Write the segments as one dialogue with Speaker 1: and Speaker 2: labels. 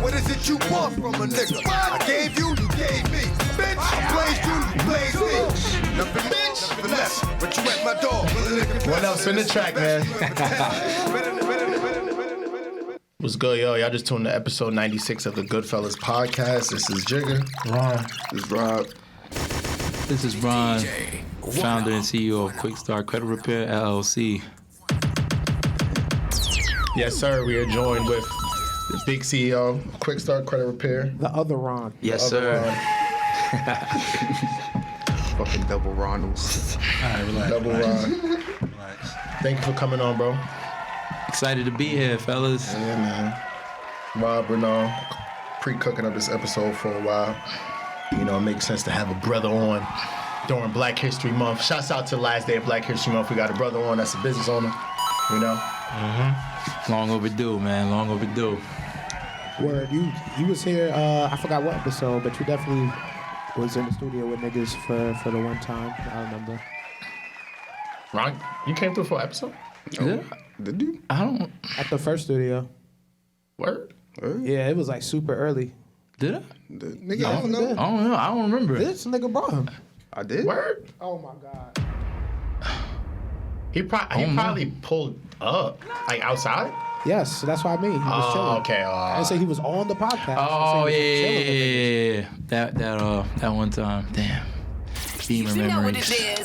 Speaker 1: What is it you want from a nigga? I gave you, you gave me. Bitch, I blazed you, you blazed me. Nothing bitch, nothing less. But you at my door.
Speaker 2: What else in the track, man? What's good, yo? Y'all just tuned to episode 96 of the Goodfellas podcast. This is Jigga.
Speaker 3: Ron.
Speaker 1: This is Rob.
Speaker 4: This is Ron, founder and CEO of Quick Start Credit Repair, LLC.
Speaker 2: Yes, sir. We are joined with the big CEO of Quick Start Credit Repair.
Speaker 3: The other Ron.
Speaker 4: Yes, sir.
Speaker 1: Fucking double Ronalds.
Speaker 3: All right, relax.
Speaker 2: Double Ron.
Speaker 3: Relax.
Speaker 2: Thank you for coming on, bro.
Speaker 4: Excited to be here, fellas.
Speaker 2: Yeah, man. Rob, we're pre-cooking up this episode for a while. You know, it makes sense to have a brother on during Black History Month. Shouts out to the last day of Black History Month. We got a brother on that's a business owner, you know?
Speaker 4: Mm-hmm. Long overdue, man. Long overdue.
Speaker 3: Word, you was here, I forgot what episode, but you definitely was in the studio with niggas for the one time, I remember.
Speaker 2: Ron, you came through for an episode?
Speaker 4: Yeah.
Speaker 1: Did you?
Speaker 4: I don't...
Speaker 3: At the first studio.
Speaker 2: Word?
Speaker 3: Yeah, it was like super early.
Speaker 4: Did I?
Speaker 1: Nigga, I don't know.
Speaker 4: I don't know. I don't remember.
Speaker 3: This nigga brought him.
Speaker 1: I did?
Speaker 2: Word?
Speaker 3: Oh my God.
Speaker 2: He probably pulled up, like outside?
Speaker 3: Yes, that's what I mean. He was chilling.
Speaker 2: Okay.
Speaker 3: I didn't say he was on the podcast.
Speaker 4: Oh,
Speaker 3: I said he was chilling with
Speaker 4: yeah. That one time. Damn. Beamer
Speaker 5: You know what it
Speaker 4: memories.
Speaker 5: is.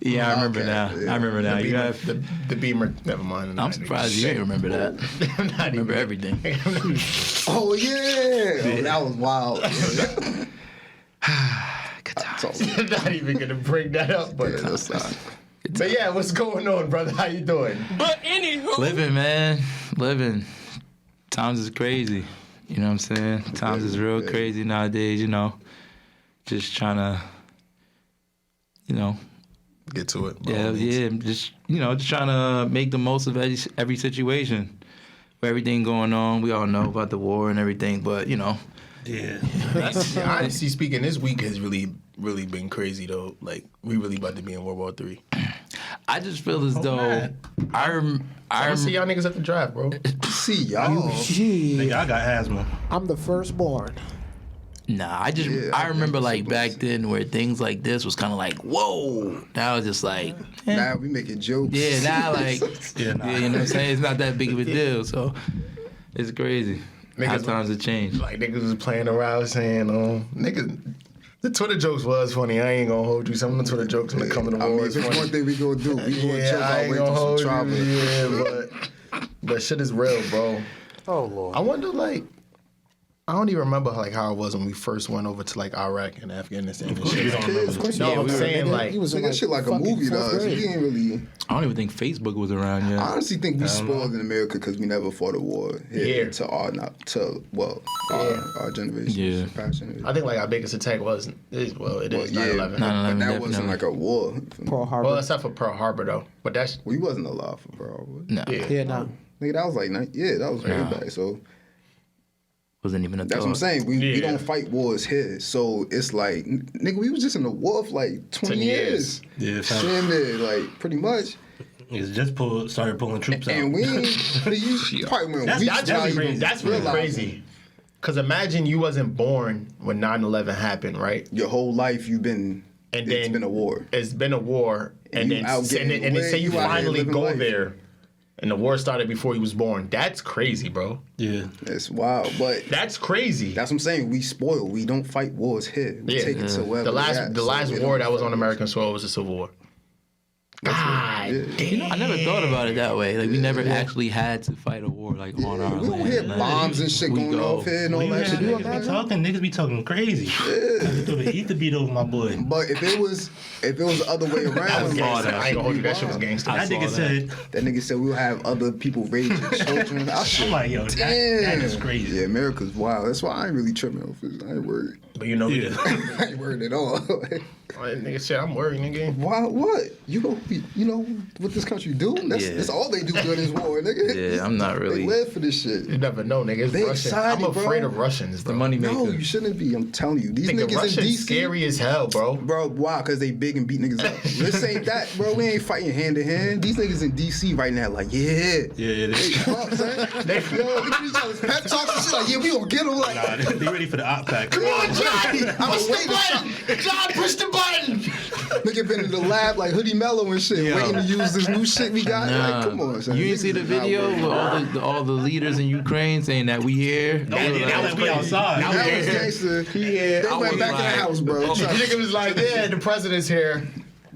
Speaker 4: Yeah, I remember now.
Speaker 1: Yeah.
Speaker 4: I remember now.
Speaker 2: The
Speaker 4: You
Speaker 2: Beamer,
Speaker 4: got...
Speaker 2: the Beamer, never mind.
Speaker 4: I'm surprised you didn't remember that. I remember everything.
Speaker 1: Oh, yeah. Oh, that was wild.
Speaker 4: Good times.
Speaker 2: I'm not even going to bring that up, but... But yeah, what's going on, brother? How you doing?
Speaker 5: But anywho.
Speaker 4: Living, man. Living. Times is crazy. You know what I'm saying? Times is real crazy nowadays, you know. Just trying to, you know.
Speaker 2: Get to it.
Speaker 4: Yeah. Just, you know, just trying to make the most of every situation. With everything going on. We all know about the war and everything, but, you know.
Speaker 3: Yeah.
Speaker 2: Honestly speaking, this week has really been crazy, though. Like, we really about to be in World War III.
Speaker 4: I just feel as though
Speaker 2: I see y'all niggas at the draft, bro.
Speaker 1: See y'all.
Speaker 3: Shit.
Speaker 6: I got asthma.
Speaker 3: I'm the firstborn.
Speaker 4: Nah, I remember like back then where things like this was kind of like, whoa. Now it's just like,
Speaker 1: Now we making jokes.
Speaker 4: yeah, now like,
Speaker 6: Yeah, nah.
Speaker 4: yeah, you know what I'm saying? It's not that big of a deal, so it's crazy. How
Speaker 2: Niggas-
Speaker 4: times have changed.
Speaker 2: Like, niggas was playing around saying, niggas... The Twitter jokes was funny. I ain't gonna hold you. Some of the Twitter jokes when it come to the
Speaker 1: I
Speaker 2: war
Speaker 1: mean,
Speaker 2: is
Speaker 1: if it's
Speaker 2: funny.
Speaker 1: one thing we gonna do, we gonna choke
Speaker 2: I
Speaker 1: our
Speaker 2: ain't
Speaker 1: way
Speaker 2: gonna
Speaker 1: through
Speaker 2: hold
Speaker 1: some
Speaker 2: you.
Speaker 1: trauma.
Speaker 2: Yeah, but shit is real, bro.
Speaker 3: Oh, Lord.
Speaker 2: I wonder, like, I don't even remember like how it was when we first went over to like Iraq and Afghanistan and shit.
Speaker 3: Of course
Speaker 2: No,
Speaker 3: you
Speaker 2: I'm
Speaker 3: did.
Speaker 2: saying,
Speaker 3: Nigga,
Speaker 2: like-
Speaker 3: he was in,
Speaker 1: Nigga, shit like a
Speaker 3: fucking
Speaker 1: movie to
Speaker 3: fourth
Speaker 1: us.
Speaker 3: grade.
Speaker 1: We ain't really.
Speaker 4: I don't even think Facebook was around yet.
Speaker 1: I honestly think we spoiled in America because we never fought a war
Speaker 2: Yeah.
Speaker 1: to our generation.
Speaker 4: Yeah.
Speaker 1: Past generation.
Speaker 2: I think like our biggest attack it is 9/11.
Speaker 1: But
Speaker 4: 9/11
Speaker 1: that wasn't
Speaker 4: definitely.
Speaker 1: like a war.
Speaker 3: Pearl Harbor.
Speaker 2: Well, except for Pearl Harbor though. But that's
Speaker 1: We wasn't alive for Pearl Harbor.
Speaker 4: No,
Speaker 3: Yeah, no.
Speaker 1: Nigga, that was like, that was way back. So
Speaker 4: wasn't even a
Speaker 1: that's what I'm
Speaker 4: thought.
Speaker 1: saying. We
Speaker 2: Yeah.
Speaker 1: don't fight wars here. So it's like, nigga, we was just in the war for like 20 years.
Speaker 6: Yeah,
Speaker 1: Damn near, like, pretty much.
Speaker 6: Niggas just started pulling troops out.
Speaker 1: And we ain't, you probably went
Speaker 6: That's-
Speaker 1: weeks
Speaker 6: that's
Speaker 1: without
Speaker 6: crazy.
Speaker 1: even
Speaker 2: That's really
Speaker 1: realizing.
Speaker 2: crazy. Cause imagine you wasn't born when 9/11 happened, right?
Speaker 1: Your whole life it's been a war.
Speaker 2: It's been a war, and
Speaker 1: you
Speaker 2: then
Speaker 1: out getting
Speaker 2: and then say
Speaker 1: away,
Speaker 2: you
Speaker 1: you out here
Speaker 2: finally
Speaker 1: living
Speaker 2: go
Speaker 1: life.
Speaker 2: there, and the war started before he was born. That's crazy, bro.
Speaker 6: Yeah.
Speaker 1: It's wild. But
Speaker 2: That's crazy.
Speaker 1: that's what I'm saying. We spoil. We don't fight wars here. We take it to wherever
Speaker 2: The last
Speaker 1: we're at,
Speaker 2: the
Speaker 1: so
Speaker 2: last
Speaker 1: we
Speaker 2: war
Speaker 1: don't
Speaker 2: that was
Speaker 1: fight
Speaker 2: on American soil was the Civil War. God damn.
Speaker 4: You know, I never thought about it that way. Like we never actually had to fight a war like on our
Speaker 1: We
Speaker 4: land.
Speaker 1: don't hear
Speaker 4: Like,
Speaker 1: bombs and shit
Speaker 4: we
Speaker 1: going
Speaker 4: go-
Speaker 1: off here and all
Speaker 6: Well,
Speaker 1: that shit.
Speaker 6: niggas be talking crazy. He to beat over my boy.
Speaker 1: But if it was the other way
Speaker 2: That was
Speaker 1: around,
Speaker 2: gangster.
Speaker 4: that
Speaker 2: I ain't gonna hold you. That shit was gangster.
Speaker 4: I
Speaker 6: That
Speaker 4: saw
Speaker 6: nigga said,
Speaker 1: that nigga said we'll have other people raising children. I
Speaker 6: I'm
Speaker 1: said,
Speaker 6: like, yo, that
Speaker 1: damn.
Speaker 6: is crazy.
Speaker 1: Yeah, America's wild. That's why I ain't really tripping off this. I ain't worried.
Speaker 2: But you know,
Speaker 5: I ain't worried at all.
Speaker 2: nigga, shit, I'm worried, nigga.
Speaker 5: Why? What? You know what this country do? That's all they do during this war, nigga.
Speaker 4: Yeah, I'm not really.
Speaker 5: They live for this shit.
Speaker 2: You never know, nigga. It's
Speaker 5: They
Speaker 2: Russian.
Speaker 5: excited,
Speaker 2: I'm afraid
Speaker 5: bro.
Speaker 2: of Russians, bro.
Speaker 4: The money maker.
Speaker 5: No, you shouldn't be. I'm telling you, these
Speaker 2: Nigga,
Speaker 5: niggas
Speaker 2: Russians
Speaker 5: in DC,
Speaker 2: scary as hell, bro.
Speaker 5: bro. Why? Because they big and beat niggas up. This ain't that, bro. We ain't fighting hand to hand. These niggas in DC right now, like, yeah.
Speaker 6: Yeah,
Speaker 5: They tough, son. They give each other pep talks and shit. Like, yeah, we gonna get them. Like,
Speaker 6: nah, they ready for the op pack.
Speaker 2: Come on, Johnny! Push the button! John, push the button!
Speaker 5: nigga been in the lab like Hoodie Mellow and shit, waiting to use this new shit we got.
Speaker 4: Nah.
Speaker 5: Like, come on, son.
Speaker 4: You didn't see the video with all the leaders in Ukraine saying that we here?
Speaker 6: That was we outside.
Speaker 5: That was gangster. They went back in the house, bro.
Speaker 2: Nigga was like, yeah, the president's here.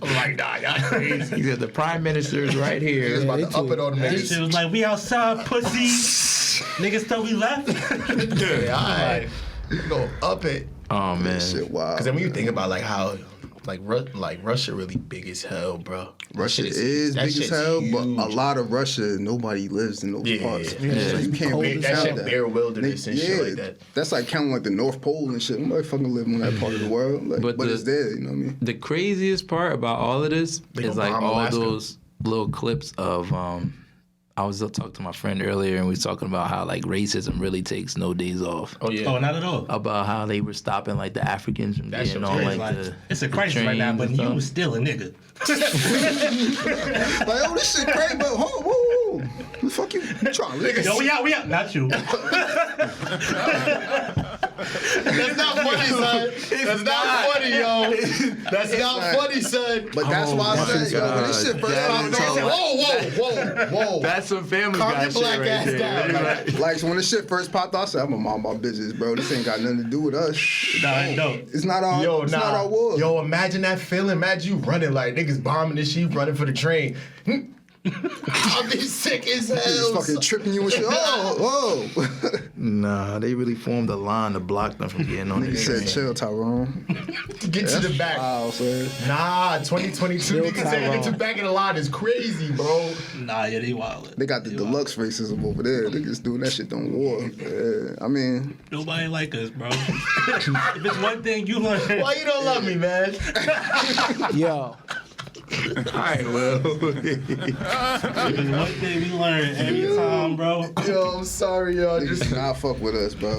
Speaker 2: I'm like, nah, y'all crazy.
Speaker 4: He said the prime minister's right
Speaker 2: He was
Speaker 4: here.
Speaker 2: about to up it on them
Speaker 6: That shit
Speaker 2: niggas.
Speaker 6: was like, we outside, pussy. Niggas thought we left.
Speaker 2: Yeah, alright. Go up it.
Speaker 4: Oh man.
Speaker 5: Shit, wow.
Speaker 2: Because then when you think about like how like Russia really big as hell, bro.
Speaker 5: Russia
Speaker 2: That shit
Speaker 5: is
Speaker 2: that
Speaker 5: big as
Speaker 2: shit's
Speaker 5: hell, but
Speaker 2: huge.
Speaker 5: a lot of Russia, nobody lives in those
Speaker 2: Yeah,
Speaker 5: parts.
Speaker 2: yeah.
Speaker 5: So you can't
Speaker 3: Cold
Speaker 5: really
Speaker 3: as
Speaker 2: that
Speaker 5: count
Speaker 2: shit
Speaker 5: that.
Speaker 2: bare wilderness and shit like that.
Speaker 5: That's like counting like the North Pole and shit. Nobody fucking live in that part of the world. Like,
Speaker 4: But
Speaker 5: but
Speaker 4: the-
Speaker 5: it's there, you know what I mean?
Speaker 4: The craziest part about all of this
Speaker 2: They
Speaker 4: is
Speaker 2: gonna
Speaker 4: like
Speaker 2: bomb
Speaker 4: all
Speaker 2: Alaska.
Speaker 4: those little clips of I was talking to my friend earlier and we was talking about how like racism really takes no days off.
Speaker 2: Oh yeah.
Speaker 6: Oh, not at all.
Speaker 4: About how they were stopping like the Africans from
Speaker 2: That shit
Speaker 4: getting
Speaker 2: was
Speaker 4: on
Speaker 2: crazy.
Speaker 4: like
Speaker 6: Like,
Speaker 4: the
Speaker 6: it's a crisis right now, but
Speaker 4: trains and
Speaker 6: you was
Speaker 4: stuff.
Speaker 6: still a nigga.
Speaker 5: Like, oh, this shit crazy, but whoa. The fuck you trying to live?
Speaker 6: Yo, we out. Not you.
Speaker 2: That's not funny, son. That's not funny, yo. That's not funny, son.
Speaker 5: But that's why I said, yo, when this shit first
Speaker 4: That
Speaker 5: popped
Speaker 4: is
Speaker 5: off,
Speaker 2: Whoa.
Speaker 4: That's some Family
Speaker 2: Calm
Speaker 4: Guy
Speaker 2: your
Speaker 4: shit
Speaker 2: black
Speaker 4: right
Speaker 2: ass
Speaker 4: there.
Speaker 2: down.
Speaker 4: Right?
Speaker 5: like when this shit first popped off, I said, I'm a mind my business, bro. This ain't got nothing to do with us.
Speaker 6: Nah, no.
Speaker 5: It's not our,
Speaker 2: Yo,
Speaker 5: it's
Speaker 2: nah.
Speaker 5: not our war.
Speaker 2: Yo, imagine that feeling. Imagine you running like niggas bombing this shit, running for the train. I'll be sick as
Speaker 5: It's
Speaker 2: hell.
Speaker 5: fucking tripping you and shit. Oh.
Speaker 4: Nah, they really formed a line to block them from getting on
Speaker 5: Nigga
Speaker 4: the
Speaker 5: said,
Speaker 4: train.
Speaker 5: chill, Tyrone.
Speaker 2: Get to the back.
Speaker 5: Wow, son.
Speaker 2: Nah, 2022
Speaker 3: Yo,
Speaker 2: niggas saying get to the back of the line is crazy, bro.
Speaker 6: Nah, yeah, they wild.
Speaker 5: They got the deluxe racism over there. Niggas doing that shit on war. Yeah, I mean,
Speaker 6: Nobody like us, bro. If it's one thing you learn,
Speaker 2: Why you don't love me, man?
Speaker 3: Yo,
Speaker 2: Alright, well.
Speaker 6: if it's one thing we learn every time, bro.
Speaker 2: Yo, I'm sorry, yo.
Speaker 5: niggas
Speaker 2: Just,
Speaker 5: do not fuck with us, bro.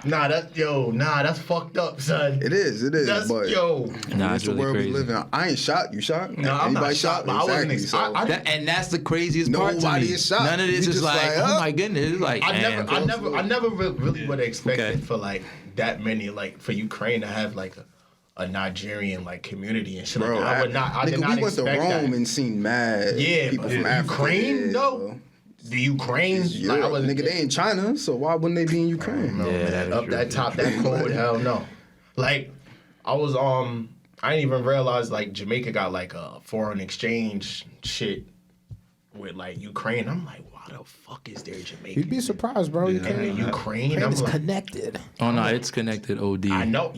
Speaker 2: that's fucked up, son.
Speaker 5: It is,
Speaker 2: That's,
Speaker 5: but
Speaker 2: yo.
Speaker 4: Nah,
Speaker 5: it's
Speaker 4: it's
Speaker 5: the
Speaker 4: really
Speaker 5: world
Speaker 4: crazy.
Speaker 5: we live in. I ain't shot. You shot?
Speaker 2: No, I'm not
Speaker 5: Anybody
Speaker 2: shot, but I wasn't
Speaker 5: Exactly. So
Speaker 4: And that's the craziest part to
Speaker 5: Nobody
Speaker 4: me.
Speaker 5: is shocked.
Speaker 4: None of this
Speaker 5: You
Speaker 4: is
Speaker 5: just
Speaker 4: like,
Speaker 5: like,
Speaker 4: oh
Speaker 5: oh.
Speaker 4: my goodness. It's like,
Speaker 2: I never really would have expected
Speaker 4: Okay.
Speaker 2: for like that many, like for Ukraine to have like a Nigerian like community and shit
Speaker 5: bro,
Speaker 2: like that. I would not. I did
Speaker 5: nigga,
Speaker 2: not
Speaker 5: we went to
Speaker 2: expect
Speaker 5: Rome
Speaker 2: that.
Speaker 5: and seen mad people
Speaker 2: but
Speaker 5: from Africa.
Speaker 2: Ukraine,
Speaker 5: Yeah,
Speaker 2: no.
Speaker 5: bro.
Speaker 2: The Ukraine, like, I
Speaker 5: Europe.
Speaker 2: was
Speaker 5: Nigga, they in China, so why wouldn't they be in Ukraine?
Speaker 2: No,
Speaker 4: Yeah,
Speaker 2: man.
Speaker 4: that is
Speaker 2: Up
Speaker 4: true.
Speaker 2: that top, that cold, hell no. Like, I was I didn't even realize like Jamaica got like a foreign exchange shit with like Ukraine. I'm like, why the fuck is there Jamaica?
Speaker 3: you'd be surprised, bro. You
Speaker 2: And then
Speaker 3: can't.
Speaker 2: Ukraine, I'm
Speaker 3: It's
Speaker 2: like,
Speaker 3: connected.
Speaker 4: oh no, it's connected OD.
Speaker 2: I know,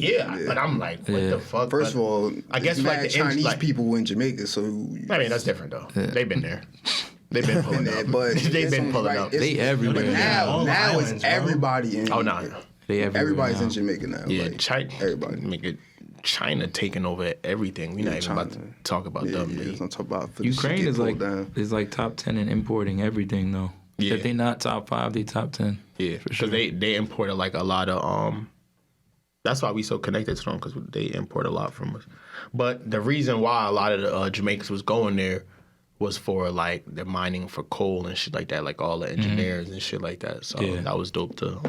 Speaker 2: but I'm like, what the fuck?
Speaker 5: First
Speaker 2: But
Speaker 5: of all,
Speaker 2: I guess
Speaker 5: mad
Speaker 2: like the
Speaker 5: Chinese
Speaker 2: like,
Speaker 5: people in Jamaica, so
Speaker 2: I mean, that's different though. They've been there. They've been pulling
Speaker 5: there,
Speaker 2: up.
Speaker 5: but
Speaker 2: They've
Speaker 5: it's
Speaker 2: been
Speaker 5: only
Speaker 2: pulling
Speaker 5: right-
Speaker 2: up.
Speaker 5: it's-
Speaker 4: They everywhere.
Speaker 5: But now,
Speaker 6: All
Speaker 5: now
Speaker 6: islands,
Speaker 5: it's
Speaker 6: bro.
Speaker 5: everybody in.
Speaker 2: Oh no,
Speaker 4: They everywhere
Speaker 5: Everybody's
Speaker 4: now.
Speaker 5: in Jamaica now.
Speaker 2: yeah,
Speaker 5: like,
Speaker 2: China.
Speaker 5: everybody.
Speaker 2: Nigga, China taking over everything. We're not even about to
Speaker 5: China.
Speaker 2: talk about
Speaker 5: Yeah,
Speaker 2: them.
Speaker 5: yeah,
Speaker 2: They-
Speaker 5: let's not talk about for
Speaker 4: Ukraine is like
Speaker 5: down.
Speaker 4: top 10 in importing everything though.
Speaker 2: Yeah.
Speaker 4: If they not top 5, they top 10.
Speaker 2: Yeah,
Speaker 4: for sure.
Speaker 2: because they imported like a lot of That's why we so connected to them, because they import a lot from us. But the reason why a lot of the Jamaicans was going there was for like the mining for coal and shit like that, like all the engineers and shit like that. So
Speaker 4: Yeah.
Speaker 2: that was dope to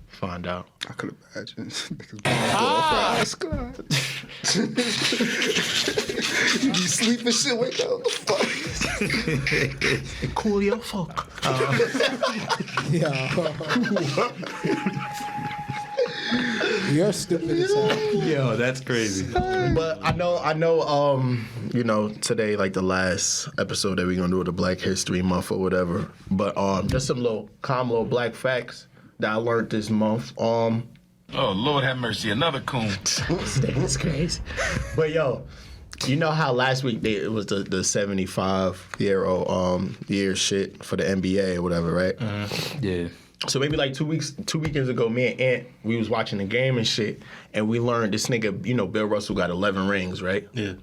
Speaker 2: find out.
Speaker 5: I could imagine. Niggas bombing off You be sleeping shit, wake up. What the fuck?
Speaker 2: Cool, yo, fuck.
Speaker 3: Yeah. You're stupid as hell.
Speaker 4: Yo, that's crazy.
Speaker 2: But I know, today, like the last episode that we're gonna do with the Black History Month or whatever. But just some little black facts that I learned this month.
Speaker 7: Oh, Lord have mercy, another coon.
Speaker 2: That's crazy. But yo, you know how last week it was the 75-year shit for the NBA or whatever, right?
Speaker 4: Yeah.
Speaker 2: So maybe like 2 weekends ago, me and Ant, we was watching the game and shit, and we learned this nigga, you know, Bill Russell got 11 rings, right?
Speaker 6: Yeah.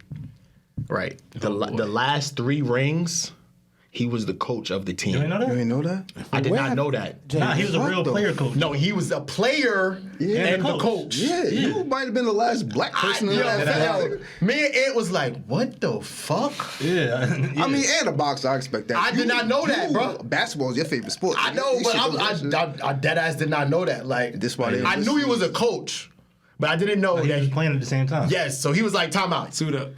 Speaker 2: Right. The last 3 rings, he was the coach of the team.
Speaker 6: You ain't know that?
Speaker 5: You ain't know that?
Speaker 2: I did not know that.
Speaker 6: Nah, he was a real player coach.
Speaker 2: No, he was a player and the coach.
Speaker 5: Yeah, you might have been the last black person in that family.
Speaker 2: Me and Ant was like, what the fuck?
Speaker 6: Yeah.
Speaker 5: I mean, and a boxer, I expect that.
Speaker 2: I did not know that, bro.
Speaker 5: Basketball is your favorite sport.
Speaker 2: I know,
Speaker 5: You
Speaker 2: but
Speaker 5: should know that shit.
Speaker 2: I dead ass did not know that. Like,
Speaker 5: This why they
Speaker 2: I knew he was a coach, but I didn't know
Speaker 6: He
Speaker 2: that.
Speaker 6: was playing at the same time.
Speaker 2: Yes, so he was like, time out.
Speaker 4: Suit up.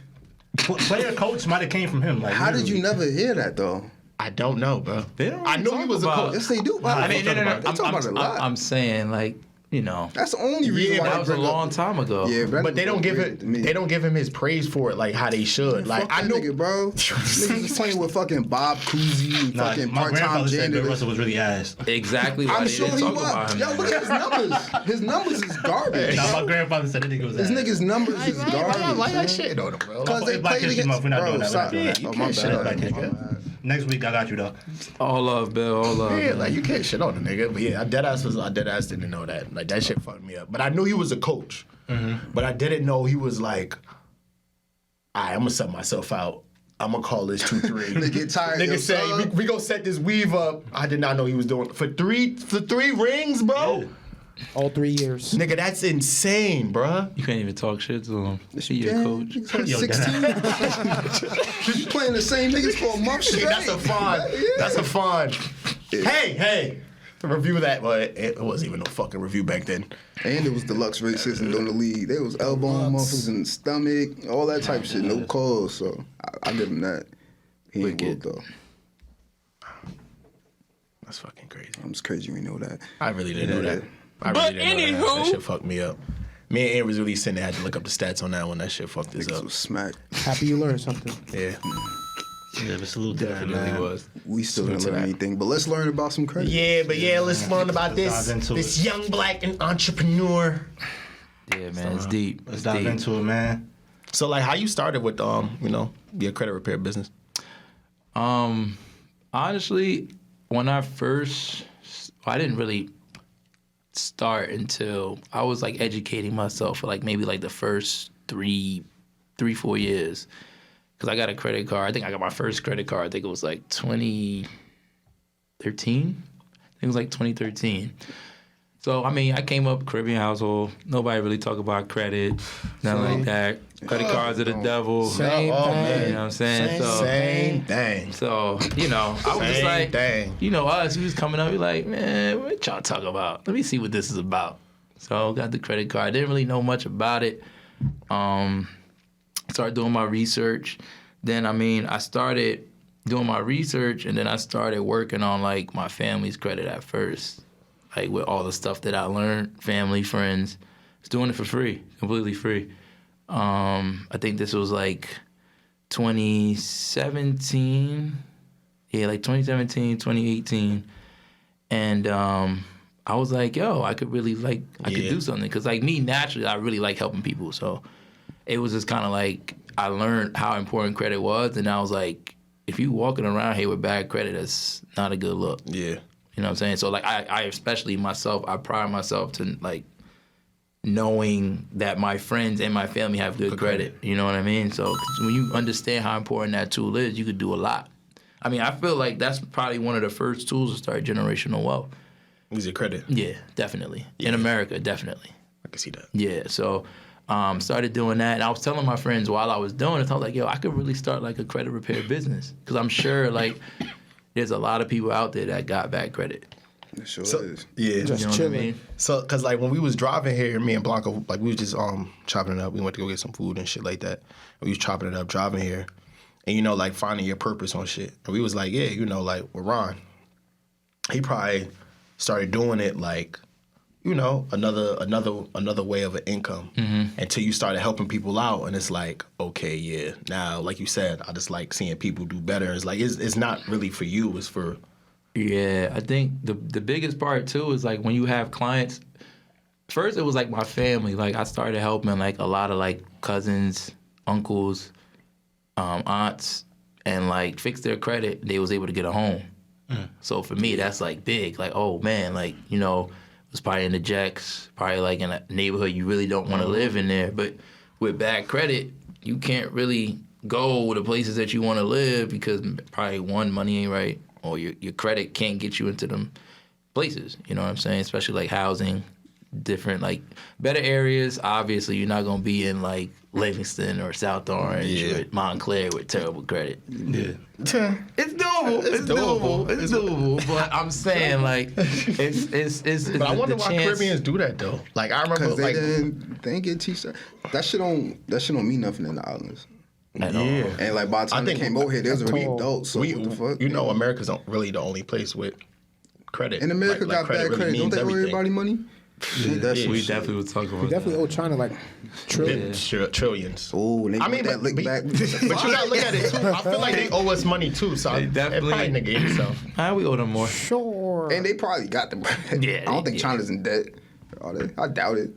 Speaker 6: Player coach might have came from him. Like,
Speaker 5: How did you
Speaker 6: literally.
Speaker 5: never hear that though?
Speaker 2: I don't know, bro.
Speaker 4: They don't
Speaker 2: I
Speaker 4: really
Speaker 2: knew he
Speaker 4: talk
Speaker 2: was a
Speaker 4: about-
Speaker 2: coach.
Speaker 5: Yes, they do.
Speaker 4: I mean, no.
Speaker 5: They talk about it a lot.
Speaker 4: I'm saying, like, you know,
Speaker 5: That's the only reason
Speaker 2: Yeah,
Speaker 5: why
Speaker 4: that
Speaker 5: they
Speaker 4: was a
Speaker 5: bring up-
Speaker 4: long time ago.
Speaker 5: Yeah,
Speaker 2: But they don't give it. They don't give him his praise for it like how they should. Like
Speaker 5: Fuck
Speaker 2: I
Speaker 5: that
Speaker 2: knew,
Speaker 5: nigga, bro. Niggas is playing with fucking Bob Cousy and
Speaker 6: Nah,
Speaker 5: fucking
Speaker 6: my
Speaker 5: part-time
Speaker 6: grandfather said Bill
Speaker 5: janitor.
Speaker 6: Russell was really ass.
Speaker 4: Exactly why
Speaker 5: I'm
Speaker 4: they
Speaker 5: sure
Speaker 4: didn't
Speaker 5: he
Speaker 4: talk about
Speaker 5: was.
Speaker 4: him.
Speaker 5: Yo, look at his numbers. His numbers is garbage.
Speaker 6: Nah, my grandfather said that nigga was
Speaker 5: This
Speaker 6: ass.
Speaker 5: nigga's numbers is garbage.
Speaker 2: Why
Speaker 5: man.
Speaker 2: that shit on him, bro?
Speaker 5: Because they
Speaker 6: Black
Speaker 5: played
Speaker 6: History
Speaker 5: against.
Speaker 6: Month, we're not
Speaker 5: Bro,
Speaker 6: doing that,
Speaker 5: stop
Speaker 6: we're not
Speaker 5: that.
Speaker 2: doing
Speaker 5: Oh,
Speaker 2: that.
Speaker 5: my
Speaker 2: You can't shit on
Speaker 5: bad.
Speaker 2: that
Speaker 5: My
Speaker 2: nigga.
Speaker 5: bad.
Speaker 6: Next week, I got you, though.
Speaker 4: All love, Bill. All love.
Speaker 2: Yeah,
Speaker 4: man.
Speaker 2: like you can't shit on the nigga. But yeah, I dead ass didn't know that. Like that shit fucked me up. But I knew he was a coach. But I didn't know he was like, alright, I'm gonna set myself out. I'm gonna call this 2-3.
Speaker 5: They get tired. yo,
Speaker 2: Nigga say
Speaker 5: son.
Speaker 2: we gonna set this weave up. I did not know he was doing for three rings, bro.
Speaker 3: All 3 years.
Speaker 2: Nigga, that's insane, bro.
Speaker 4: You can't even talk shit to him. He your
Speaker 5: Yeah,
Speaker 4: coach.
Speaker 5: he's like
Speaker 6: Yo,
Speaker 5: 16. You playing the same niggas for a month straight.
Speaker 2: That's a fun.
Speaker 5: Yeah.
Speaker 2: That's a fun. Hey. Review that, but it wasn't even no fucking review back then.
Speaker 5: And it was deluxe racism during the league. They was elbowing motherfuckers in the stomach, all that type of shit, no cause. So I give him that. He ain't woke though.
Speaker 2: That's fucking crazy.
Speaker 5: I'm just crazy we know that.
Speaker 2: I really didn't know
Speaker 5: Yeah.
Speaker 2: that. I really didn't know that. That shit fucked me up. Me and Aaron was really sitting there. I had to look up the stats on that one. That shit fucked us
Speaker 5: Niggas
Speaker 2: up.
Speaker 5: was smacked.
Speaker 3: Happy you learned something.
Speaker 2: Yeah.
Speaker 6: Yeah, but salute to that,
Speaker 2: Definitely
Speaker 6: man.
Speaker 2: was.
Speaker 5: We still
Speaker 2: Salute
Speaker 5: didn't
Speaker 2: to
Speaker 5: learn
Speaker 2: that.
Speaker 5: anything, but let's learn about some credit.
Speaker 2: Yeah, let's learn about
Speaker 6: Let's dive into
Speaker 2: this
Speaker 6: it.
Speaker 2: young black and entrepreneur.
Speaker 4: Yeah, man, it's deep.
Speaker 6: Let's
Speaker 4: It's
Speaker 6: dive
Speaker 4: deep.
Speaker 6: into it, man.
Speaker 2: So like, how you started with your credit repair business?
Speaker 4: Honestly, when I didn't really start until I was like educating myself for like maybe like the first 4 years. Cause I got a credit card. I think I got my first credit card. I think it was like 2013. I think it was like 2013. So, I mean, I came up Caribbean household. Nobody really talk about credit, nothing like that. Credit cards are the devil.
Speaker 3: Same
Speaker 2: Oh,
Speaker 3: thing.
Speaker 2: man.
Speaker 4: You know what I'm saying?
Speaker 2: Same thing.
Speaker 4: So, you know, I was just
Speaker 2: Same
Speaker 4: like,
Speaker 2: thing.
Speaker 4: you know, us, we was coming up, we like, man, what y'all talking about? Let me see what this is about. So, got the credit card. Didn't really know much about it. Started doing my research. Then, I mean, I started doing my research, and then I started working on, like, my family's credit at first. Like, with all the stuff that I learned, family, friends. Was doing it for free, completely free. I think this was, like, 2017. Yeah, like 2017, 2018. And I was like, yo, I could really, like, I could do something. Because, like, me, naturally, I really like helping people. So it was just kind of like I learned how important credit was. And I was like, if you walking around here with bad credit, that's not a good look.
Speaker 2: Yeah.
Speaker 4: You know what I'm saying? So, like, I especially myself, I pride myself to, like, knowing that my friends and my family have good credit. You know what I mean? So, 'cause when you understand how important that tool is, you could do a lot. I mean, I feel like that's probably one of the first tools to start generational wealth.
Speaker 2: Use your credit.
Speaker 4: Yeah, definitely. In America, definitely.
Speaker 2: I can see that.
Speaker 4: Yeah, so started doing that. And I was telling my friends while I was doing it, I was like, yo, I could really start, like, a credit repair business. Because I'm sure, like, there's a lot of people out there that got bad credit.
Speaker 5: It sure
Speaker 2: So,
Speaker 5: is.
Speaker 2: yeah.
Speaker 3: Just
Speaker 4: You know what I
Speaker 3: chilling.
Speaker 4: mean?
Speaker 2: So, cause like when we was driving here, me and Blanco, like we was just chopping it up. We went to go get some food and shit like that. We was chopping it up, driving here, and you know, like finding your purpose on shit. And we was like, yeah, you know, like with Ron, he probably started doing it like, you know, another way of an income until you started helping people out, and it's like, okay, yeah. Now, like you said, I just like seeing people do better. It's like it's not really for you. It's for
Speaker 4: Yeah, I think the biggest part too is like when you have clients. First, it was like my family. Like I started helping like a lot of like cousins, uncles, aunts, and like fix their credit. They was able to get a home. So for me, that's like big. Like, oh man, like, you know, it's probably in the jacks, probably like in a neighborhood you really don't want to live in there. But with bad credit, you can't really go to places that you want to live because probably one, money ain't right, or your credit can't get you into them places. You know what I'm saying? Especially like housing, different like better areas. Obviously, you're not gonna be in like Livingston or South Orange or Montclair with terrible credit.
Speaker 6: Yeah.
Speaker 4: It's doable. It's doable. But I'm saying like it's
Speaker 2: But I wonder why
Speaker 4: chance.
Speaker 2: Caribbeans do that though. Like I remember,
Speaker 5: Because they
Speaker 2: like
Speaker 5: didn't get teach that shit don't mean nothing in the islands.
Speaker 4: At all.
Speaker 5: And like by the time they came over here, they was already adults. So
Speaker 2: we,
Speaker 5: what the fuck?
Speaker 2: you know, America's not really the only place with credit.
Speaker 5: And America
Speaker 2: Like,
Speaker 5: got bad
Speaker 2: really
Speaker 5: credit. Don't
Speaker 2: means
Speaker 5: they owe
Speaker 2: everything.
Speaker 5: everybody money?
Speaker 4: We definitely would talk about
Speaker 3: We definitely owe China like trillions.
Speaker 2: Trillions.
Speaker 5: Oh, they
Speaker 2: I mean,
Speaker 5: that lick back.
Speaker 2: but you gotta look at it too. I feel like they owe us money too, so it
Speaker 4: definitely-
Speaker 2: probably negate itself.
Speaker 4: How we owe them more?
Speaker 3: Sure.
Speaker 5: And they probably got the bread.
Speaker 4: Yeah,
Speaker 5: I don't think
Speaker 4: yeah.
Speaker 5: China's in debt. Are they? I doubt it.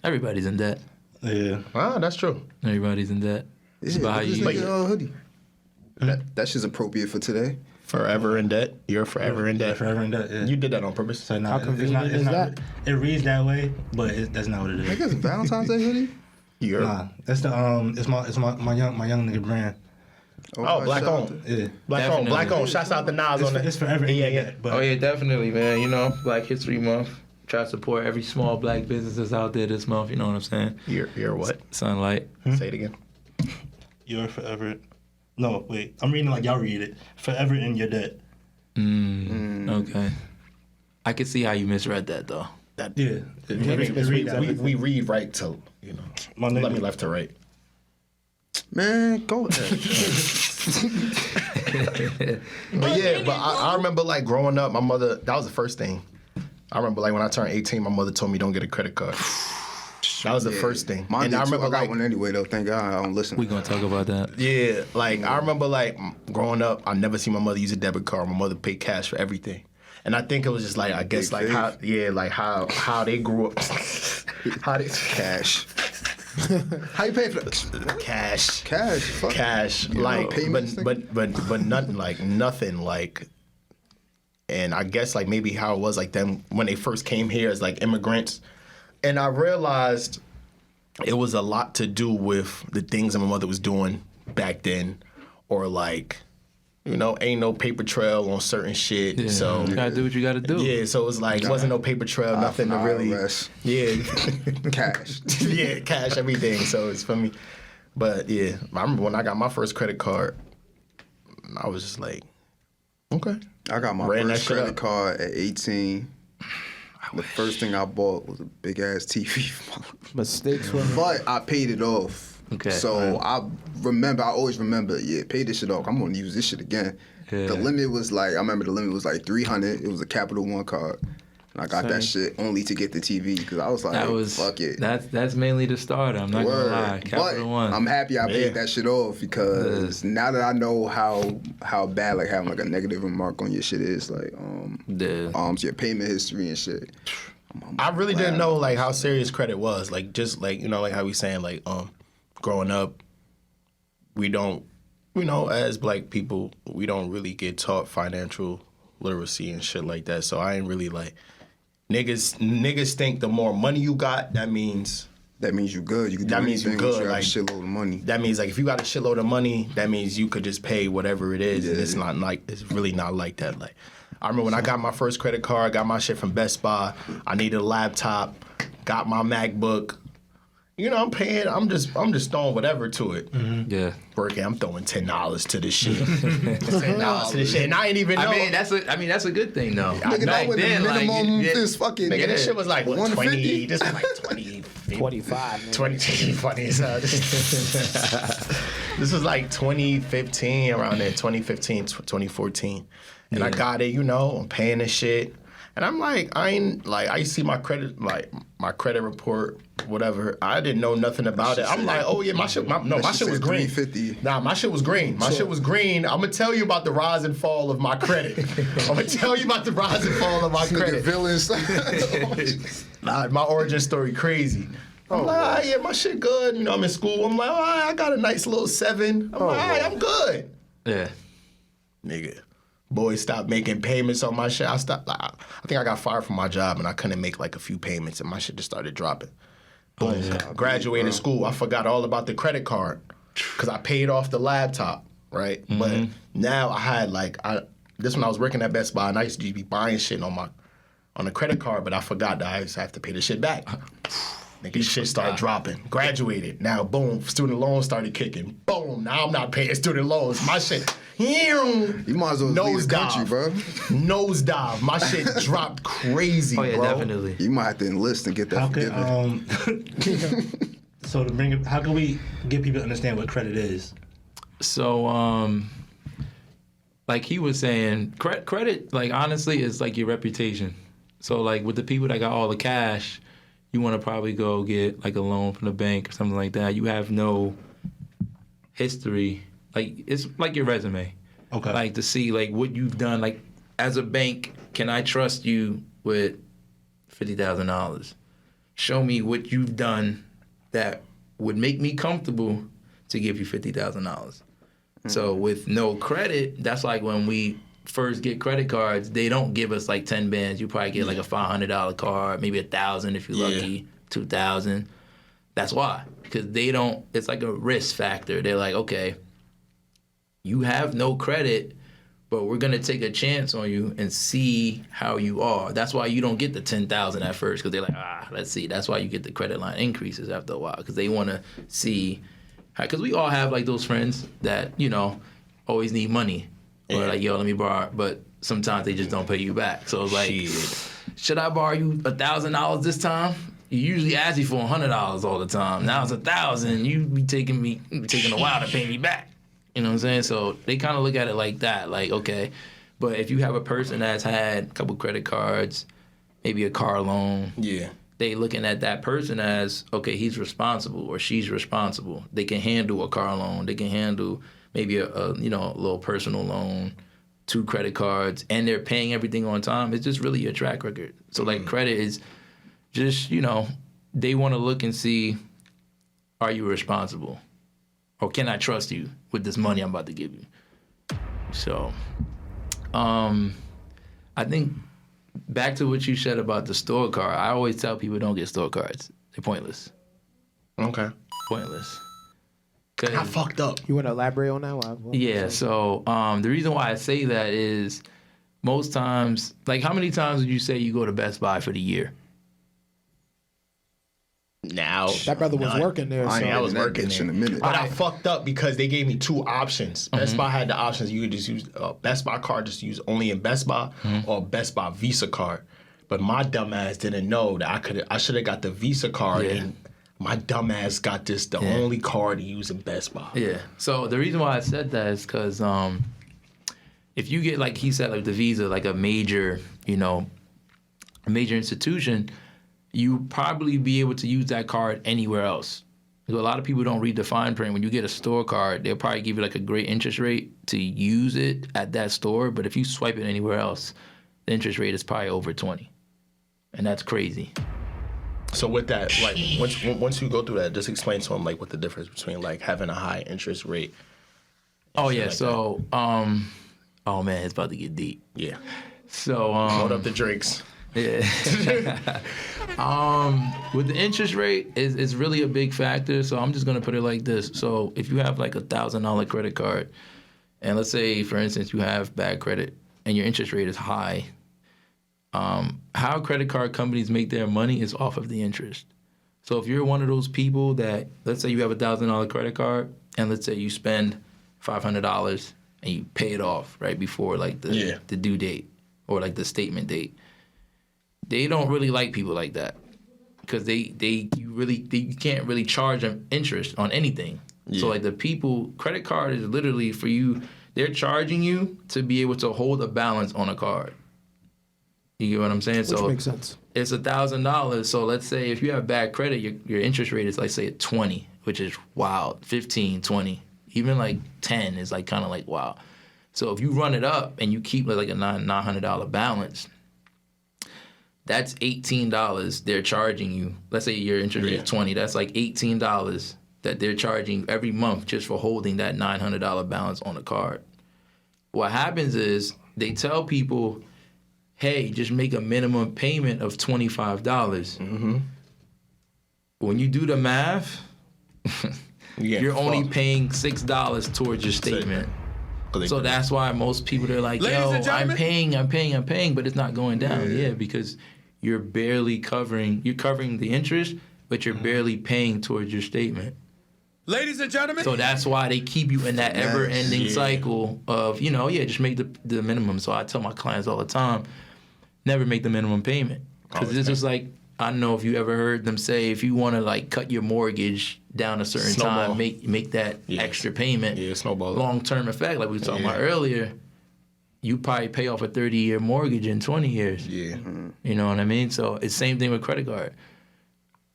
Speaker 4: Everybody's in debt.
Speaker 6: Yeah.
Speaker 2: Ah, that's true.
Speaker 4: Everybody's in debt. It's about how
Speaker 5: Just
Speaker 4: you
Speaker 5: like
Speaker 4: use it.
Speaker 5: your hoodie. That shit's appropriate for today.
Speaker 2: Forever in debt. You're forever in debt.
Speaker 6: Forever in debt. Yeah.
Speaker 2: You did that on purpose.
Speaker 6: So, nah,
Speaker 3: How convenient is that?
Speaker 6: It reads that way, but that's not what it
Speaker 5: I
Speaker 6: is.
Speaker 5: guess Valentine's Day hoodie.
Speaker 2: You're
Speaker 6: Nah, that's the it's my young nigga brand.
Speaker 2: oh, black
Speaker 5: shout out
Speaker 2: on.
Speaker 6: Yeah.
Speaker 2: Black on,
Speaker 4: Definitely.
Speaker 2: black on. Shouts out the Nas on that.
Speaker 6: It's forever in
Speaker 2: Yeah,
Speaker 6: your
Speaker 2: yeah.
Speaker 6: debt, but
Speaker 4: Oh yeah, definitely, man. You know, Black History Month. Try to support every small black businesses out there this month. You know what I'm saying?
Speaker 2: You're what?
Speaker 4: Sunlight.
Speaker 2: Say it again.
Speaker 6: you're forever. No, wait. I'm reading like y'all read it. Forever in your debt.
Speaker 4: Okay. I can see how you misread that though.
Speaker 6: Yeah.
Speaker 2: We read right to, you know,
Speaker 6: My nigga.
Speaker 2: let me left to right.
Speaker 5: Man, go ahead.
Speaker 2: But yeah, but I remember like growing up, my mother, that was the first thing. I remember like when I turned 18, my mother told me don't get a credit card. That was the first thing.
Speaker 5: Mine
Speaker 2: And
Speaker 5: did
Speaker 2: I
Speaker 5: too.
Speaker 2: remember
Speaker 5: I got
Speaker 2: like,
Speaker 5: one anyway though. Thank God I don't listen.
Speaker 4: We gonna talk about that.
Speaker 2: yeah, like I remember like growing up, I never seen my mother use a debit card. My mother paid cash for everything. And I think it was just like, I guess
Speaker 5: Big
Speaker 2: like
Speaker 5: faith.
Speaker 2: how they grew up. How they
Speaker 5: Cash. How you pay for that?
Speaker 2: cash.
Speaker 5: Cash. Fuck.
Speaker 2: Cash,
Speaker 5: You know,
Speaker 2: like,
Speaker 5: payments,
Speaker 2: but nothing like, and I guess like maybe how it was like them when they first came here as like immigrants, and I realized it was a lot to do with the things that my mother was doing back then, or like, you know, ain't no paper trail on certain shit,
Speaker 4: Yeah.
Speaker 2: so.
Speaker 4: You gotta do what you gotta do.
Speaker 2: Yeah, so it was like wasn't no paper trail, nothing to really.
Speaker 5: IRS.
Speaker 2: Yeah,
Speaker 5: Cash.
Speaker 2: yeah, cash everything. So it's for me. But yeah, I remember when I got my first credit card, I was just like, okay.
Speaker 5: I got my
Speaker 2: Ran that
Speaker 5: first
Speaker 2: shit
Speaker 5: credit
Speaker 2: up.
Speaker 5: card at 18. The first thing I bought was a big ass TV.
Speaker 3: Mistakes were made.
Speaker 5: But I paid it off.
Speaker 4: Okay.
Speaker 5: So I always remember, pay this shit off. I'm gonna use this shit again.
Speaker 4: Yeah.
Speaker 5: The limit was like, I remember the limit was like 300. It was a Capital One card. And I got that shit only to get the TV because I was like,
Speaker 4: That was
Speaker 5: fuck it.
Speaker 4: That's mainly the start. I'm not
Speaker 5: Word.
Speaker 4: gonna lie. Capital
Speaker 5: But
Speaker 4: One.
Speaker 5: I'm happy I
Speaker 2: Yeah.
Speaker 5: paid that shit off because now that I know how bad like having like a negative remark on your shit is, like your payment history and shit.
Speaker 2: I really didn't know like how serious credit was. Like just like, you know, like how we saying like growing up, we don't, you know, as black people, we don't really get taught financial literacy and shit like that. So I ain't really like niggas think the more money you got, that means
Speaker 5: you good. You can do
Speaker 2: That means you
Speaker 5: anything once
Speaker 2: good,
Speaker 5: you have
Speaker 2: like-
Speaker 5: a shitload of money.
Speaker 2: that means like if you got a shitload of money, that means you could just pay whatever it is, and
Speaker 5: Yeah.
Speaker 2: it's not like it's really not like that. Like I remember when I got my first credit card, got my shit from Best Buy. I needed a laptop, got my MacBook. You know, I'm paying. I'm just throwing whatever to it.
Speaker 4: yeah.
Speaker 2: Working, I'm throwing $10 to this shit. $10 to this shit, and I ain't even know.
Speaker 4: I mean that's a good thing though.
Speaker 5: Nigga,
Speaker 4: Back
Speaker 5: that was the
Speaker 4: then, like,
Speaker 5: minimum
Speaker 4: you-
Speaker 5: is fucking.
Speaker 2: Nigga, this shit was like what, 20.
Speaker 5: 150?
Speaker 2: This was like 20.
Speaker 3: 25, man.
Speaker 2: 20 so this was like 2015, around there, 2015, 2014. And I got it, you know, I'm paying this shit. And I'm like, I see my credit, like my credit report, whatever. I didn't know nothing about it. I'm like, oh yeah, my shit was green.
Speaker 5: 350.
Speaker 2: Nah, my shit was green. My shit was green. I'm gonna tell you about the rise and fall of my credit. I'm gonna tell you about the rise and fall of my
Speaker 5: Nigga,
Speaker 2: credit.
Speaker 5: villains.
Speaker 2: Nah, my origin story crazy. I'm like, yeah, my shit good. You know, I'm in school. I'm like, I got a nice little 7. I'm like, I'm good.
Speaker 4: Yeah.
Speaker 2: Nigga. boys stopped making payments on my shit. I think I got fired from my job and I couldn't make like a few payments and my shit just started dropping. Boom. Graduated school. I forgot all about the credit card because I paid off the laptop, right? But now I had this when I was working at Best Buy and I used to be buying shit on the credit card, but I forgot that I used to have to pay the shit back. Nigga, shit started dropping. Graduated. Now, boom, student loans started kicking. Boom, now I'm not paying student loans. My shit,
Speaker 5: you might as well leave the country, bro.
Speaker 2: Nosedive. My shit dropped crazy,
Speaker 4: Oh, yeah,
Speaker 2: bro.
Speaker 4: definitely.
Speaker 5: You might have to enlist and get that forgiven.
Speaker 6: So to bring it, how can we get people to understand what credit is?
Speaker 4: So, like he was saying, credit, like honestly, is like your reputation. So like with the people that got all the cash, you want to probably go get like a loan from the bank or something like that. You have no history. Like it's like your resume.
Speaker 6: Okay.
Speaker 4: Like to see like what you've done. Like as a bank, can I trust you with $50,000? Show me what you've done that would make me comfortable to give you $50,000. So with no credit, that's like when we first get credit cards, they don't give us like 10 bands. You probably get like a $500 card, maybe $1,000 if you're lucky, $2,000. That's why, because they don't. It's like a risk factor. They're like, okay, you have no credit, but we're gonna take a chance on you and see how you are. That's why you don't get the $10,000 at first, because they're like, let's see. That's why you get the credit line increases after a while, because they want to see. Because we all have like those friends that always need money. Or like, yo, let me borrow, but sometimes they just don't pay you back. So it's like, should I borrow you $1,000 this time? You usually ask me for $100 all the time. Now it's $1,000. You be taking a while to pay me back. You know what I'm saying? So they kind of look at it like that, like, okay. But if you have a person that's had a couple credit cards, maybe a car loan, they looking at that person as, okay, he's responsible or she's responsible. They can handle a car loan. They can handle maybe a little personal loan, 2 credit cards, and they're paying everything on time. It's just really your track record. So like credit is just, they want to look and see, are you responsible? Or can I trust you with this money I'm about to give you? So I think back to what you said about the store card, I always tell people don't get store cards. They're pointless.
Speaker 2: Okay.
Speaker 4: Pointless.
Speaker 2: I fucked up.
Speaker 3: You want to elaborate on that?
Speaker 4: Yeah, so the reason why I say that is most times, like how many times would you say you go to Best Buy for the year?
Speaker 2: Now
Speaker 3: that brother was working there.
Speaker 2: I was working
Speaker 5: in a minute.
Speaker 2: But I fucked up because they gave me 2 options. Best Buy had the options. You could just use Best Buy card, just use only in Best Buy, or Best Buy Visa card. But my dumb ass didn't know that I should have got the Visa card. And my dumb ass got the only card to use in Best Buy.
Speaker 4: Yeah. So the reason why I said that is because if you get, like he said, like the Visa, like a major institution, you probably be able to use that card anywhere else. So a lot of people don't read the fine print. When you get a store card, they'll probably give you like a great interest rate to use it at that store. But if you swipe it anywhere else, the interest rate is probably over 20. And that's crazy.
Speaker 2: So with that, like once you go through that, just explain to them like what the difference between like having a high interest rate.
Speaker 4: Oh yeah, like so oh man, it's about to get deep.
Speaker 2: Yeah.
Speaker 4: So
Speaker 2: load up the drinks.
Speaker 4: Yeah. With the interest rate, it's really a big factor. So I'm just gonna put it like this. So if you have like $1,000 credit card, and let's say for instance you have bad credit and your interest rate is high, how credit card companies make their money is off of the interest. So if you're one of those people that, let's say you have $1,000 credit card, and let's say you spend $500 and you pay it off right before like the due date or like the statement date, they don't really like people like that because you can't really charge them interest on anything. Yeah. So like the people, credit card is literally for you. They're charging you to be able to hold a balance on a card. You get what I'm saying?
Speaker 3: Which makes sense.
Speaker 4: It's $1,000. So let's say if you have bad credit, your interest rate is like say 20, which is wild. 15, 20, even like 10 is like kind of like wow. So if you run it up and you keep like a $900 balance, that's $18 they're charging you. Let's say your interest rate is 20. That's like $18 that they're charging every month just for holding that $900 balance on the card. What happens is they tell people, hey, just make a minimum payment of $25. Mm-hmm. When you do the math, you're only paying $6 towards your statement. So that's why most people, they're like, yo, I'm paying, but it's not going down. Yeah, because you're barely covering the interest, but you're barely paying towards your statement.
Speaker 1: Ladies and gentlemen.
Speaker 4: So that's why they keep you in that ever-ending cycle of, just make the minimum. So I tell my clients all the time, never make the minimum payment. Because it's just like, I don't know if you ever heard them say, if you want to like cut your mortgage down a certain time, make that extra payment. Yeah, snowball. Long-term effect, like we were talking about earlier, you probably pay off a 30-year mortgage in 20 years. Yeah. Mm-hmm. You know what I mean? So it's same thing with credit card.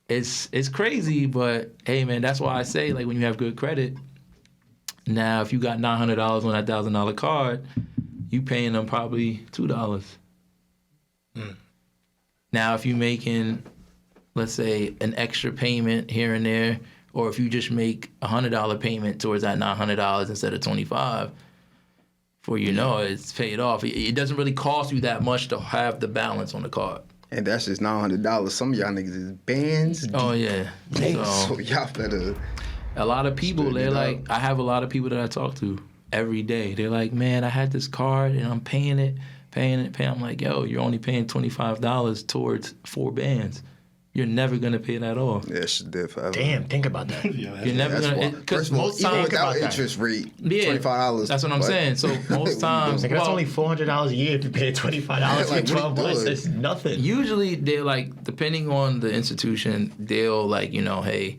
Speaker 4: It's crazy, but hey, man, that's why I say, like, when you have good credit, now if you got $900 on that $1,000 card, you paying them probably $2. Now, if you making, let's say, an extra payment here and there, or if you just make $100 payment towards that $900 instead of $25, before you know it, it's paid off. It doesn't really cost you that much to have the balance on the card.
Speaker 5: And that's just $900. Some of y'all niggas is bands.
Speaker 4: Oh, yeah.
Speaker 5: So y'all better...
Speaker 4: A lot of people, they're like, I have a lot of people that I talk to every day. They're like, man, I had this card and I'm paying it. I'm like, yo, you're only paying $25 towards 4 bands. You're never going to pay that off.
Speaker 5: Yeah, it's dead forever.
Speaker 2: Damn, think about that.
Speaker 4: You're never going to... Because most
Speaker 5: even
Speaker 4: times...
Speaker 5: without interest rate, $25.
Speaker 4: That's what I'm saying. So most times...
Speaker 2: that's only $400 a year if you pay $25 for 12 months. That's nothing.
Speaker 4: Usually, they're like, depending on the institution, they'll like, hey,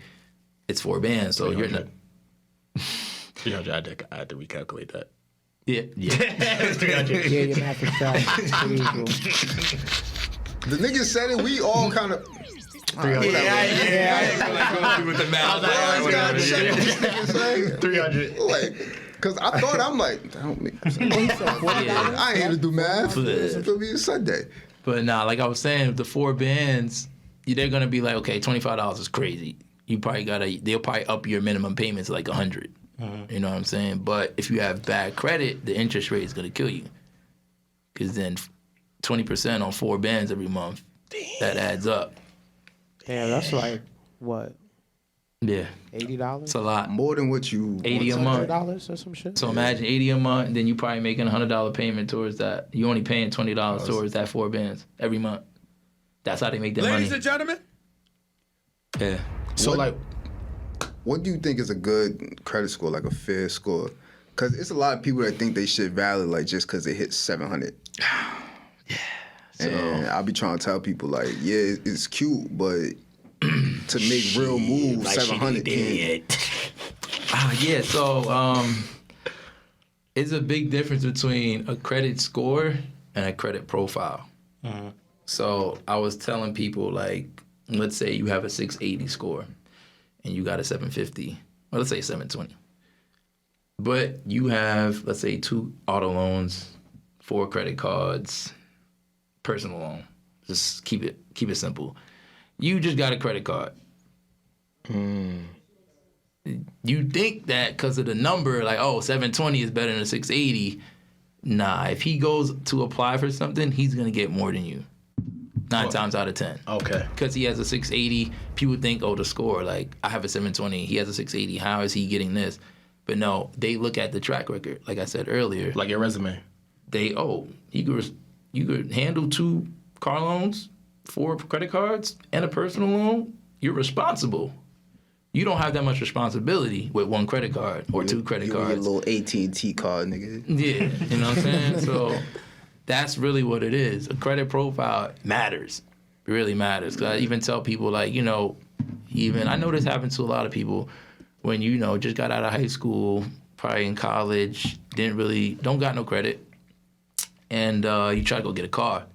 Speaker 4: it's 4 bands, so you're not...
Speaker 2: 300, I had to recalculate that.
Speaker 4: Yeah.
Speaker 2: 300.
Speaker 3: Yeah, your math is fast.
Speaker 5: The niggas said it, we all kind of...
Speaker 2: 300.
Speaker 4: I ain't gonna go through with the math.
Speaker 2: 300.
Speaker 5: Like, because I thought, I'm like, I don't make sense. I ain't here to do math. It's going to be a Sunday.
Speaker 4: But nah, like I was saying, the 4 bands, they're going to be like, okay, $25 is crazy. You probably they'll probably up your minimum payments to like $100. You know what I'm saying? But if you have bad credit, the interest rate is going to kill you. Because then 20% on 4 bands every month, that adds up.
Speaker 3: Damn, that's like, what?
Speaker 4: Yeah.
Speaker 3: $80?
Speaker 4: It's a lot.
Speaker 5: More than what you...
Speaker 4: 80 a month.
Speaker 3: $100 or some shit?
Speaker 4: So imagine 80 a month, and then you probably making a $100 payment towards that. You only paying $20 towards that 4 bands every month. That's how they make their money.
Speaker 1: Ladies and gentlemen.
Speaker 4: Yeah.
Speaker 2: So,
Speaker 5: what do you think is a good credit score, like a fair score? Because it's a lot of people that think they shit valid, like, just because they hit 700.
Speaker 4: Yeah.
Speaker 5: And I'll be trying to tell people, like, yeah, it's cute, but to make real moves, like 700 can't.
Speaker 4: Yeah, so it's a big difference between a credit score and a credit profile. So I was telling people, like, let's say you have a 680 score and you got a 750, or let's say 720. But you have, let's say, 2 auto loans, 4 credit cards, personal loan. Just keep it simple. You just got a credit card. You think that because of the number, like, 720 is better than a 680. Nah, if he goes to apply for something, he's going to get more than you. 9 times out of 10.
Speaker 2: Okay.
Speaker 4: Because he has a 680, people think, the score, like, I have a 720, he has a 680, how is he getting this? But no, they look at the track record, like I said earlier.
Speaker 2: Like your resume.
Speaker 4: You could handle 2 car loans, 4 credit cards, and a personal loan. You're responsible. You don't have that much responsibility with 1 credit card or 2 credit cards.
Speaker 5: Your little AT&T card, nigga.
Speaker 4: Yeah, you know what I'm saying? So that's really what it is. A credit profile matters. It really matters. Because I even tell people, like, I know this happens to a lot of people when, just got out of high school, probably in college, don't got no credit, and you try to go get a car.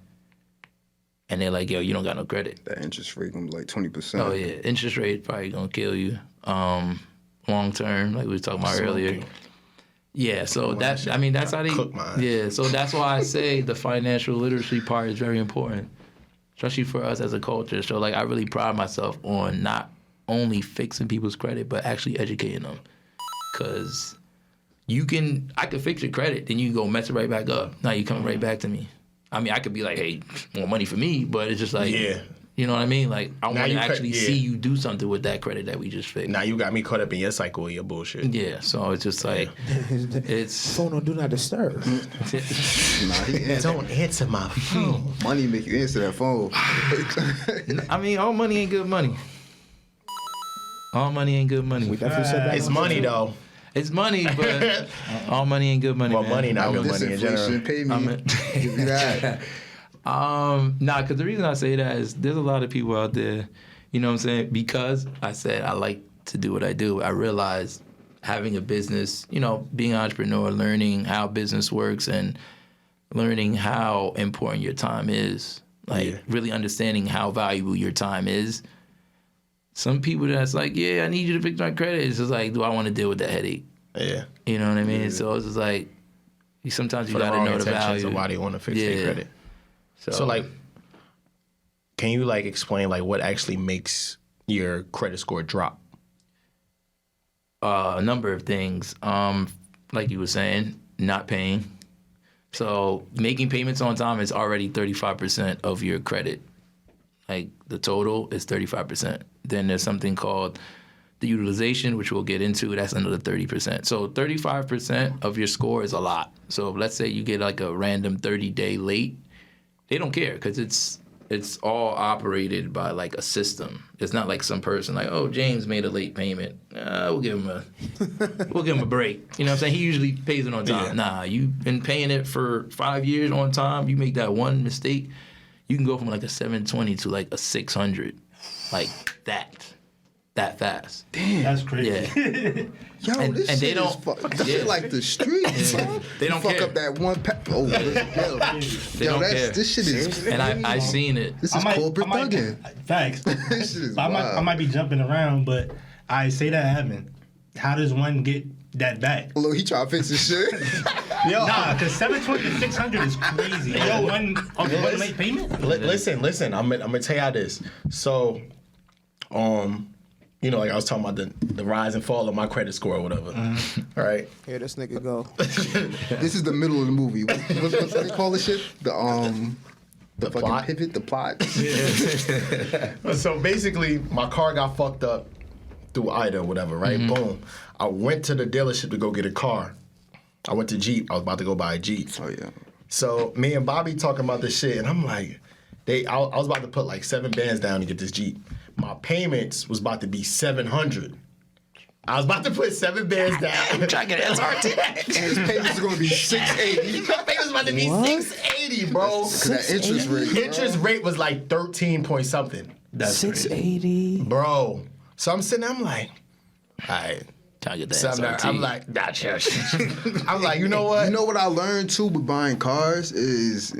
Speaker 4: And they're like, yo, you don't got no credit.
Speaker 5: That interest rate gonna be like 20%.
Speaker 4: Oh, yeah. Interest rate probably gonna kill you long term, like we were talking about earlier. Yeah, so that's how they... Yeah, so that's why I say the financial literacy part is very important, especially for us as a culture. So, like, I really pride myself on not only fixing people's credit, but actually educating them. Because I could fix your credit, then you can go mess it right back up. Now you coming right back to me. I mean, I could be like, hey, more money for me, but it's just like, you know what I mean? Like, I want to actually see you do something with that credit that we just fixed.
Speaker 2: Now you got me caught up in your cycle of your bullshit.
Speaker 4: Yeah, so it's just like, it's...
Speaker 3: Phone on Do Not Disturb.
Speaker 2: Don't answer my phone.
Speaker 5: Money make you answer that phone.
Speaker 4: I mean, all money ain't good money. All money ain't good money.
Speaker 3: We definitely said that.
Speaker 2: It's money, though.
Speaker 4: It's money, but all money ain't good money,
Speaker 2: Well,
Speaker 4: man.
Speaker 2: money not good money in general.
Speaker 5: Pay me. Give me that.
Speaker 4: Nah, because the reason I say that is there's a lot of people out there, you know what I'm saying? Because I said I like to do what I do, I realized having a business, you know, being an entrepreneur, learning how business works and learning how important your time is, like really understanding how valuable your time is. Some people that's like, yeah, I need you to fix my credit. It's just like, do I want to deal with that headache?
Speaker 2: Yeah.
Speaker 4: You know what I mean? Yeah. So it's just like, sometimes you got to know the value.
Speaker 2: Of why they want to fix their credit. So like, can you like explain like what actually makes your credit score drop?
Speaker 4: A number of things. Like you were saying, not paying. So making payments on time is already 35% of your credit. Like the total is 35%. Then there's something called the utilization, which we'll get into. That's another 30%. So 35% of your score is a lot. So let's say you get like a random 30-day late. They don't care because it's all operated by like a system. It's not like some person like, oh, James made a late payment. We'll give him a break. You know what I'm saying? He usually pays it on time. Yeah. Nah, you've been paying it for 5 years on time. You make that one mistake, you can go from like a 720 to like a 600, like that fast.
Speaker 5: Damn,
Speaker 6: that's crazy.
Speaker 5: Yeah. Yo, this
Speaker 6: and
Speaker 5: shit is shit like the streets. Yeah.
Speaker 4: They don't
Speaker 5: fuck
Speaker 4: care.
Speaker 5: up that one pack. Oh,
Speaker 4: they don't care.
Speaker 5: This shit is crazy.
Speaker 4: And I seen it.
Speaker 5: This is corporate thugging.
Speaker 6: Facts.
Speaker 5: This shit is
Speaker 6: I might be jumping around, but I say that happened. How does one get that back?
Speaker 5: Well, look, he trying to fix his shit.
Speaker 6: Nah, because 720 to 600 is crazy. Yo, one late payment?
Speaker 2: Listen. I'm gonna tell y'all this. So, you know, like I was talking about the rise and fall of my credit score or whatever. Right?
Speaker 3: Here this nigga go.
Speaker 5: This is the middle of the movie. What's they call this shit? The fucking
Speaker 2: plot?
Speaker 5: pivot, the plot.
Speaker 2: So basically, my car got fucked up through Ida or whatever, right? Boom. I went to the dealership to go get a car. I went to Jeep. I was about to go buy a Jeep.
Speaker 5: Oh, yeah.
Speaker 2: So me and Bobby talking about this shit, and I'm like, I was about to put like 7 bands down to get this Jeep. My payments was about to be $700. I was about to put 7 bands down.
Speaker 4: I'm trying to get an SRT.
Speaker 5: And his payments are going to be $680.
Speaker 2: My payments about to be $680, bro.
Speaker 5: Because that interest rate. Bro.
Speaker 2: Interest rate was like 13 point something.
Speaker 4: That's
Speaker 3: $680.
Speaker 2: Bro. So I'm sitting there, I'm like, all right.
Speaker 4: Trying to get that SRT.
Speaker 2: I'm like, gotcha. I'm like, you know what?
Speaker 5: You know what I learned too with buying cars is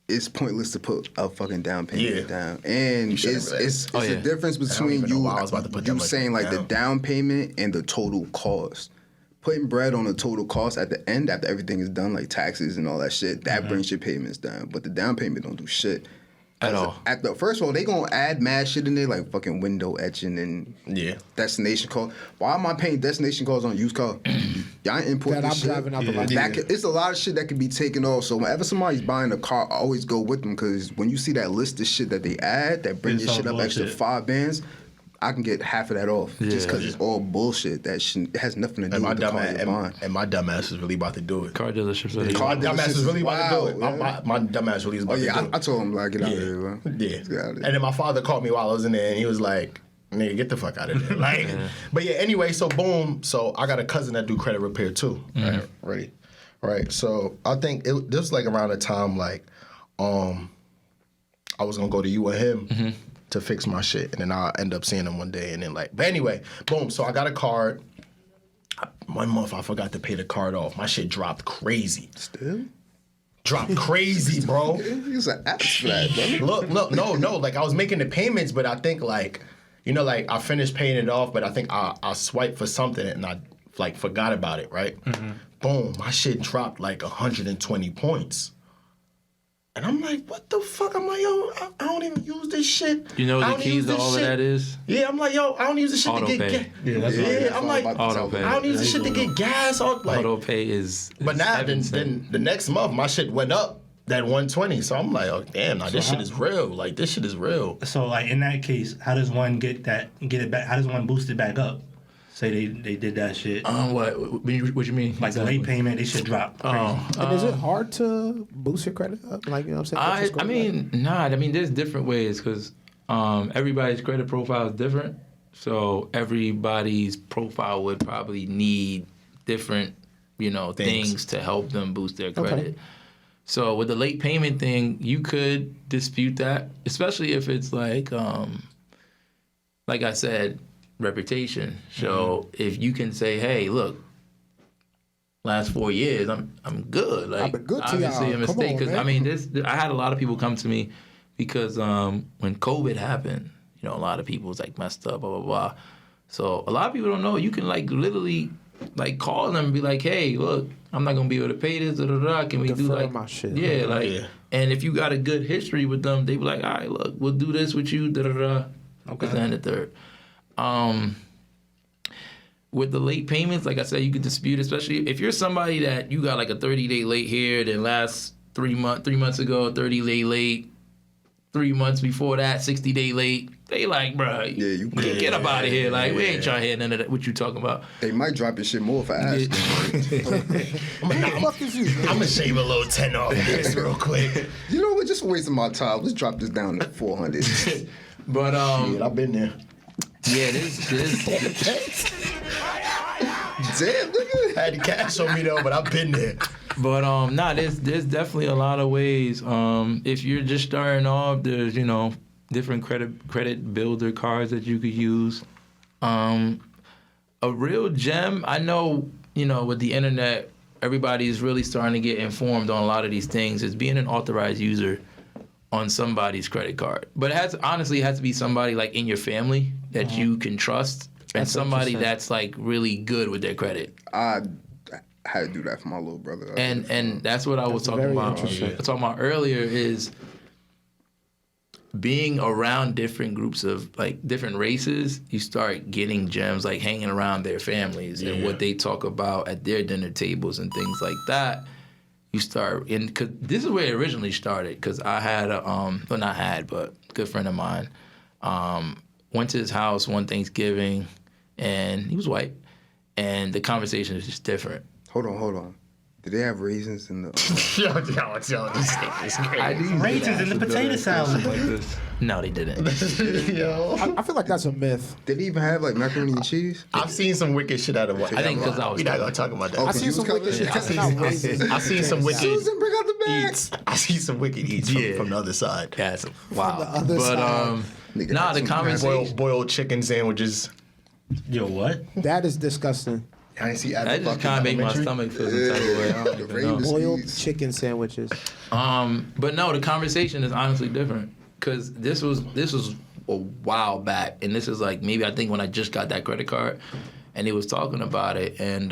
Speaker 5: it's pointless to put a fucking down payment down. And it's the difference between you saying like the down payment and the total cost. Putting bread on the total cost at the end after everything is done, like taxes and all that shit, that brings your payments down. But the down payment don't do shit.
Speaker 4: At all.
Speaker 5: First of all, they gonna add mad shit in there like fucking window etching and destination call. Why am I paying destination calls on used car? Y'all ain't importing this shit.
Speaker 3: Driving out the
Speaker 5: It's a lot of shit that can be taken off. So whenever somebody's buying a car, I always go with them because when you see that list of shit that they add that bring your shit up extra 5 bands, I can get half of that off just because it's all bullshit. That shit has nothing to do with the car you're buying.
Speaker 2: And my dumbass is really about to do it.
Speaker 4: Car dealerships.
Speaker 2: My dumbass is really about to do it. My dumbass really is about to do it.
Speaker 5: I told him, like, get out of here, bro.
Speaker 2: Yeah.
Speaker 5: Get out of here.
Speaker 2: And then my father called me while I was in there, and he was like, nigga, get the fuck out of there. Like, but yeah, anyway, so boom. So I got a cousin that do credit repair too. Right. So I think this was like around the time, like, I was going to go to you and him to fix my shit. And then I end up seeing him one day. And then like, but anyway, boom. So I got a card. 1 month I forgot to pay the card off. My shit dropped crazy.
Speaker 5: Still?
Speaker 2: Dropped crazy, bro.
Speaker 5: He's an apps for that, bro.
Speaker 2: Look, no. Like I was making the payments, but I think like, you know, like I finished paying it off, but I think I swiped for something and I like forgot about it, right? Boom, my shit dropped like 120 points. And I'm like, what the fuck? I'm like, yo, I don't even use this shit.
Speaker 4: You know what the keys to all of that is?
Speaker 2: Yeah, I'm like, yo, I don't use this shit to get gas. Yeah, I'm like,
Speaker 4: auto-pay.
Speaker 2: I don't use this shit to get gas.
Speaker 4: Auto-pay is
Speaker 2: But now, then the next month, my shit went up that 120. So I'm like, oh, damn, now this shit is real. Like, this shit is real.
Speaker 6: So, like, in that case, how does one get it back? How does one boost it back up? Say they did that shit.
Speaker 4: What you mean?
Speaker 6: Like the late payment, they should drop.
Speaker 3: And is it hard to boost your credit up? Like, you know what I'm saying?
Speaker 4: I mean, there's different ways because everybody's credit profile is different. So everybody's profile would probably need different, things to help them boost their credit. Okay. So with the late payment thing, you could dispute that, especially if it's like I said, reputation. So if you can say, hey, look, last 4 years, I'm good. Like,
Speaker 3: I've been good to
Speaker 4: obviously
Speaker 3: y'all.
Speaker 4: a mistake. Because I mean, I had a lot of people come to me because when COVID happened, a lot of people was like messed up, blah blah blah. So a lot of people don't know you can like literally like call them and be like, hey, look, I'm not gonna be able to pay this. Can we do like
Speaker 3: my shit?
Speaker 4: Yeah, like, yeah. And if you got a good history with them, they be like, all right, look, we'll do this with you. Okay. And the third. With the late payments, like I said, you can dispute, especially if you're somebody that you got like a 30-day late here, then last 3 months ago, 30-day late, 3 months before that, 60-day late. They like, bro, you get up out of here. Like, we ain't trying to hear none of that. What you talking about?
Speaker 5: They might drop your shit more if I ask them.
Speaker 2: I'm gonna shave a little 10 off this real quick.
Speaker 5: You know what? Just wasting my time. Let's drop this down to 400.
Speaker 2: But Shit, I've been there.
Speaker 4: Yeah, this.
Speaker 5: Damn, nigga.
Speaker 2: Had the cash on me though, but I've been there.
Speaker 4: But there's definitely a lot of ways. If you're just starting off, there's different credit builder cards that you could use. A real gem, I know, with the internet, everybody's really starting to get informed on a lot of these things, is being an authorized user on somebody's credit card. But it has to be somebody like in your family that you can trust, and somebody that's like really good with their credit.
Speaker 5: I had to do that for my little brother.
Speaker 4: And that's what I was talking about. Talking about earlier is being around different groups of like different races. You start getting gems, like hanging around their families and what they talk about at their dinner tables and things like that. You start cause this is where it originally started. Cause I had but a good friend of mine went to his house one Thanksgiving, and he was white, and the conversation is just different.
Speaker 5: Hold on. Did they have raisins in the?
Speaker 2: Yo, this is crazy.
Speaker 6: Raisins in the potato salad.
Speaker 4: Like this. No, they didn't.
Speaker 3: Yo, I feel like that's a myth.
Speaker 5: Did they even have like macaroni and cheese?
Speaker 2: I've seen some wicked shit out of what.
Speaker 4: I think because I was.
Speaker 2: We're not gonna talk about that.
Speaker 3: I seen some wicked shit.
Speaker 2: I seen some wicked.
Speaker 5: Susan, bring out the bag.
Speaker 2: Eats. I see some wicked eats from the other side.
Speaker 4: That's wow.
Speaker 3: The other side.
Speaker 4: The conversation.
Speaker 2: Boiled chicken sandwiches.
Speaker 6: Yo, what?
Speaker 3: That is disgusting.
Speaker 2: I didn't see
Speaker 4: that just kind of make my stomach feel some type of way. I don't even know.
Speaker 3: Boiled chicken sandwiches.
Speaker 4: But no, the conversation is honestly different because this was a while back, and this is like maybe I think when I just got that credit card, and he was talking about it, and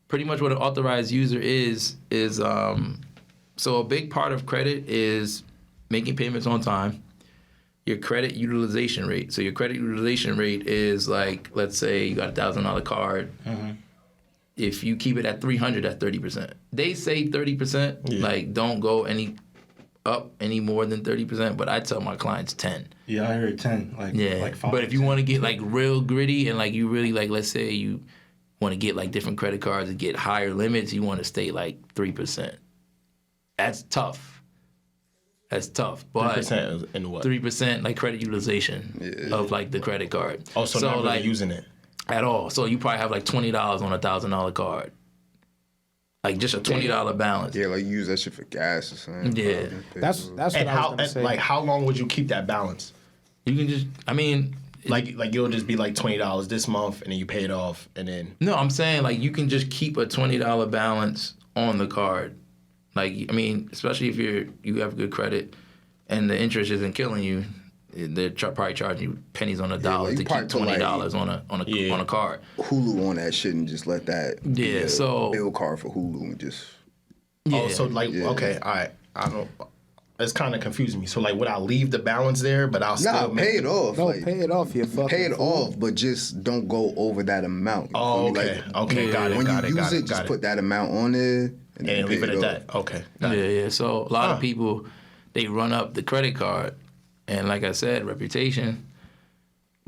Speaker 4: pretty much what an authorized user is so a big part of credit is making payments on time. Your credit utilization rate. So your credit utilization rate is like, let's say you got a $1,000 card. Mm-hmm. If you keep it at 300, that's 30%. They say 30%, like don't go any more than 30%, but I tell my clients 10.
Speaker 6: Yeah, I heard 10. Like 5.
Speaker 4: But if you want to get like real gritty and like you really like, let's say you want to get like different credit cards and get higher limits, you want to stay like 3%. That's tough. But
Speaker 2: 3% in what?
Speaker 4: 3% like credit utilization of like the credit card.
Speaker 2: Oh, so not really like using it
Speaker 4: at all. So you probably have like $20 on a $1,000 card, like just a $20 balance.
Speaker 5: Yeah, like you use that shit for gas or something.
Speaker 4: Yeah,
Speaker 3: that's what
Speaker 2: and
Speaker 3: I was gonna say.
Speaker 2: Like how long would you keep that balance?
Speaker 4: You can just, I mean,
Speaker 2: like you'll just be like $20 this month and then you pay it off and then.
Speaker 4: No, I'm saying like you can just keep a $20 balance on the card. Like, I mean, especially if you have good credit and the interest isn't killing you, they're probably charging you pennies on the dollar to keep $20 on a card.
Speaker 5: Hulu on that shit and just let that be a bill card for Hulu and just.
Speaker 2: Yeah. Oh, so like okay, all right. I don't. it's kind of confusing me. So like, would I leave the balance there, but I'll still
Speaker 5: pay it off?
Speaker 3: No, pay it off. You fucking
Speaker 5: pay it off, but just don't go over that amount.
Speaker 2: Oh, okay. Okay, got it.
Speaker 5: When you use it, just put that amount on there and
Speaker 2: leave it at that. Okay.
Speaker 4: Yeah. So a lot of people, they run up the credit card, and like I said, reputation.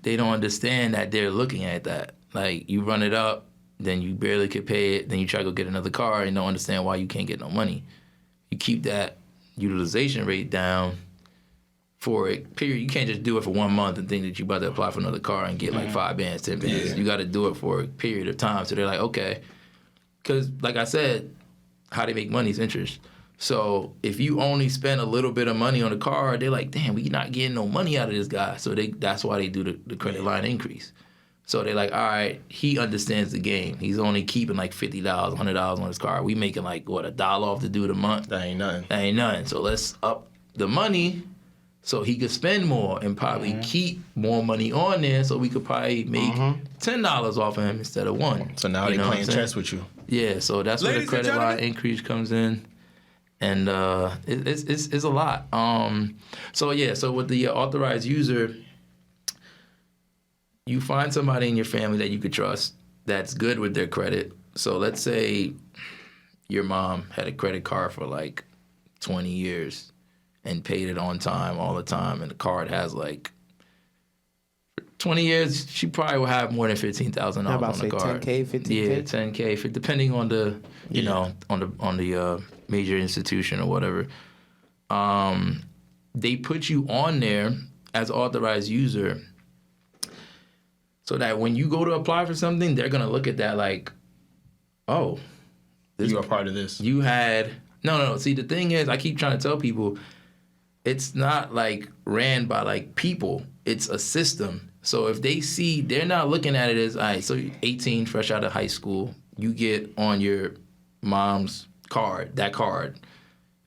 Speaker 4: They don't understand that they're looking at that. Like, you run it up, then you barely could pay it, then you try to go get another car and don't understand why you can't get no money. You keep that utilization rate down for a period. You can't just do it for 1 month and think that you're about to apply for another car and get like 5 bands, 10 bands. Yeah. You got to do it for a period of time. So they're like, okay. Because, like I said, how they make money is interest. So if you only spend a little bit of money on the car, they're like, damn, we not getting no money out of this guy. So that's why they do the credit line increase. So they're like, all right, he understands the game. He's only keeping like $50, $100 on his car. We making like, what, $1 off to do the month?
Speaker 2: That ain't nothing.
Speaker 4: That ain't nothing. So let's up the money so he could spend more and probably keep more money on there so we could probably make $10 off of him instead of $1.
Speaker 2: So now they're playing chess with you.
Speaker 4: Yeah, so that's where the credit line increase comes in. And it's a lot. So with the authorized user, you find somebody in your family that you could trust that's good with their credit. So let's say your mom had a credit card for like 20 years and paid it on time all the time, and the card has like 20 years, she probably will have more than $15,000 on the card.
Speaker 3: 10K, 15K?
Speaker 4: Yeah, 10K, depending on the, on the major institution or whatever. They put you on there as authorized user so that when you go to apply for something, they're going to look at that like, oh.
Speaker 2: You are part of this.
Speaker 4: You had, no. See, the thing is, I keep trying to tell people, it's not like ran by like people. It's a system. So if they see, they're not looking at it as, all right, so you're 18, fresh out of high school, you get on your mom's card, that card,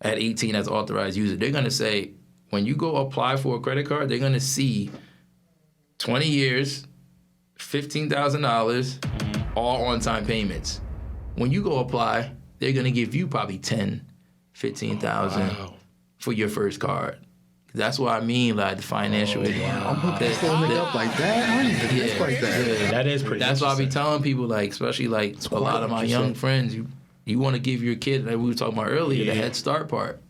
Speaker 4: at 18 as authorized user. They're going to say, when you go apply for a credit card, they're going to see 20 years, $15,000, all on-time payments. When you go apply, they're going to give you probably $10,000, $15,000 for your first card. That's what I mean, like the financial.
Speaker 5: I'm up like that. I don't even think that's like that.
Speaker 2: Yeah, that is pretty.
Speaker 4: That's why I be telling people, like, especially like a lot of my young friends, you want to give your kid, like we were talking about earlier, the Head Start part.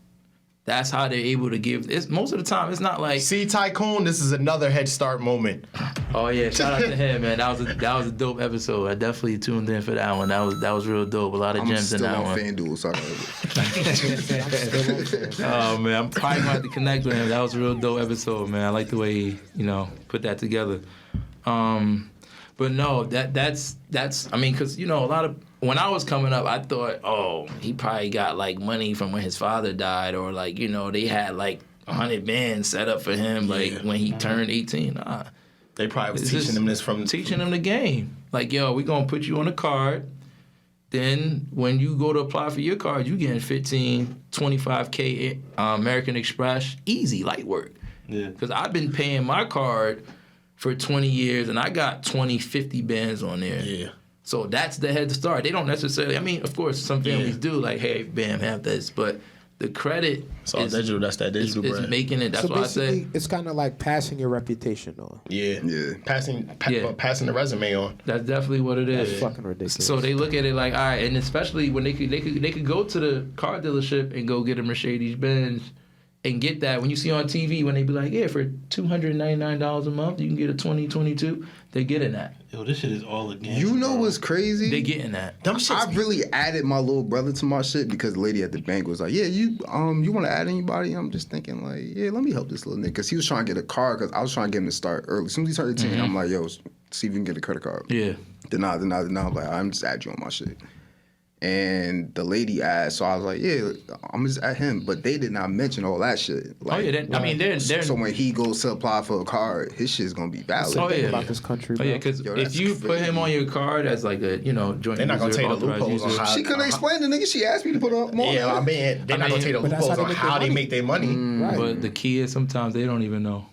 Speaker 4: That's how they're able to give. It's most of the time. It's not like
Speaker 2: see Tycoon. This is another Head Start moment.
Speaker 4: Oh yeah, shout out to him, man. That was a dope episode. I definitely tuned in for that one. That was real dope. A lot of gems in that one.
Speaker 5: FanDuel, sorry.
Speaker 4: Oh man, I'm probably gonna have to connect with him. That was a real dope episode, man. I like the way he, put that together. But no, that's I mean, because a lot of when I was coming up, I thought, oh, he probably got like money from when his father died, or like they had like 100 bands set up for him like when he turned 18. Nah.
Speaker 2: They probably was teaching him this from
Speaker 4: teaching him the game. Like, yo, we gonna put you on a card. Then when you go to apply for your card, you getting 15, 25K American Express, easy, light work.
Speaker 6: Yeah.
Speaker 4: Because I've been paying my card for 20 years, and I got 20, 50 bands on there.
Speaker 2: Yeah.
Speaker 4: So that's the Head Start. They don't necessarily, I mean, of course, some families do, like, hey, bam, have this. But the credit
Speaker 2: it's all digital. That's that digital brand.
Speaker 4: Is making it. That's
Speaker 3: so
Speaker 4: why I say.
Speaker 3: It's kind of like passing your reputation on.
Speaker 2: Yeah. Passing the resume on.
Speaker 4: That's definitely what it is.
Speaker 3: That's fucking ridiculous.
Speaker 4: So they look at it like, all right, and especially when they could go to the car dealership and go get a Mercedes-Benz and get that. When you see on TV, when they be like, yeah, for $299 a month, you can get a 2022. They're getting that.
Speaker 6: Yo, this shit is all against.
Speaker 5: You know what's crazy?
Speaker 4: They're getting that.
Speaker 5: I really added my little brother to my shit because the lady at the bank was like, yeah, you want to add anybody? I'm just thinking like, yeah, let me help this little nigga. Because he was trying to get a car because I was trying to get him to start early. As soon as he started 18, I'm like, yo, see if you can get a credit card.
Speaker 4: Yeah.
Speaker 5: Then I'm like, I'm just add you on my shit. And the lady asked, so I was like, yeah, I'm just at him. But they did not mention all that shit. Like,
Speaker 4: they're
Speaker 5: so when he goes to apply for a card, his shit's gonna be valid.
Speaker 3: About this country, bro.
Speaker 4: Oh yeah, because if you put him on your card as like a joint,
Speaker 2: they're not gonna take the loopholes on how.
Speaker 5: She couldn't explain the nigga. She asked me to put up more.
Speaker 2: Yeah, I mean, they're not gonna take the loopholes on how they make their money.
Speaker 3: Right.
Speaker 4: But the key is sometimes they don't even know.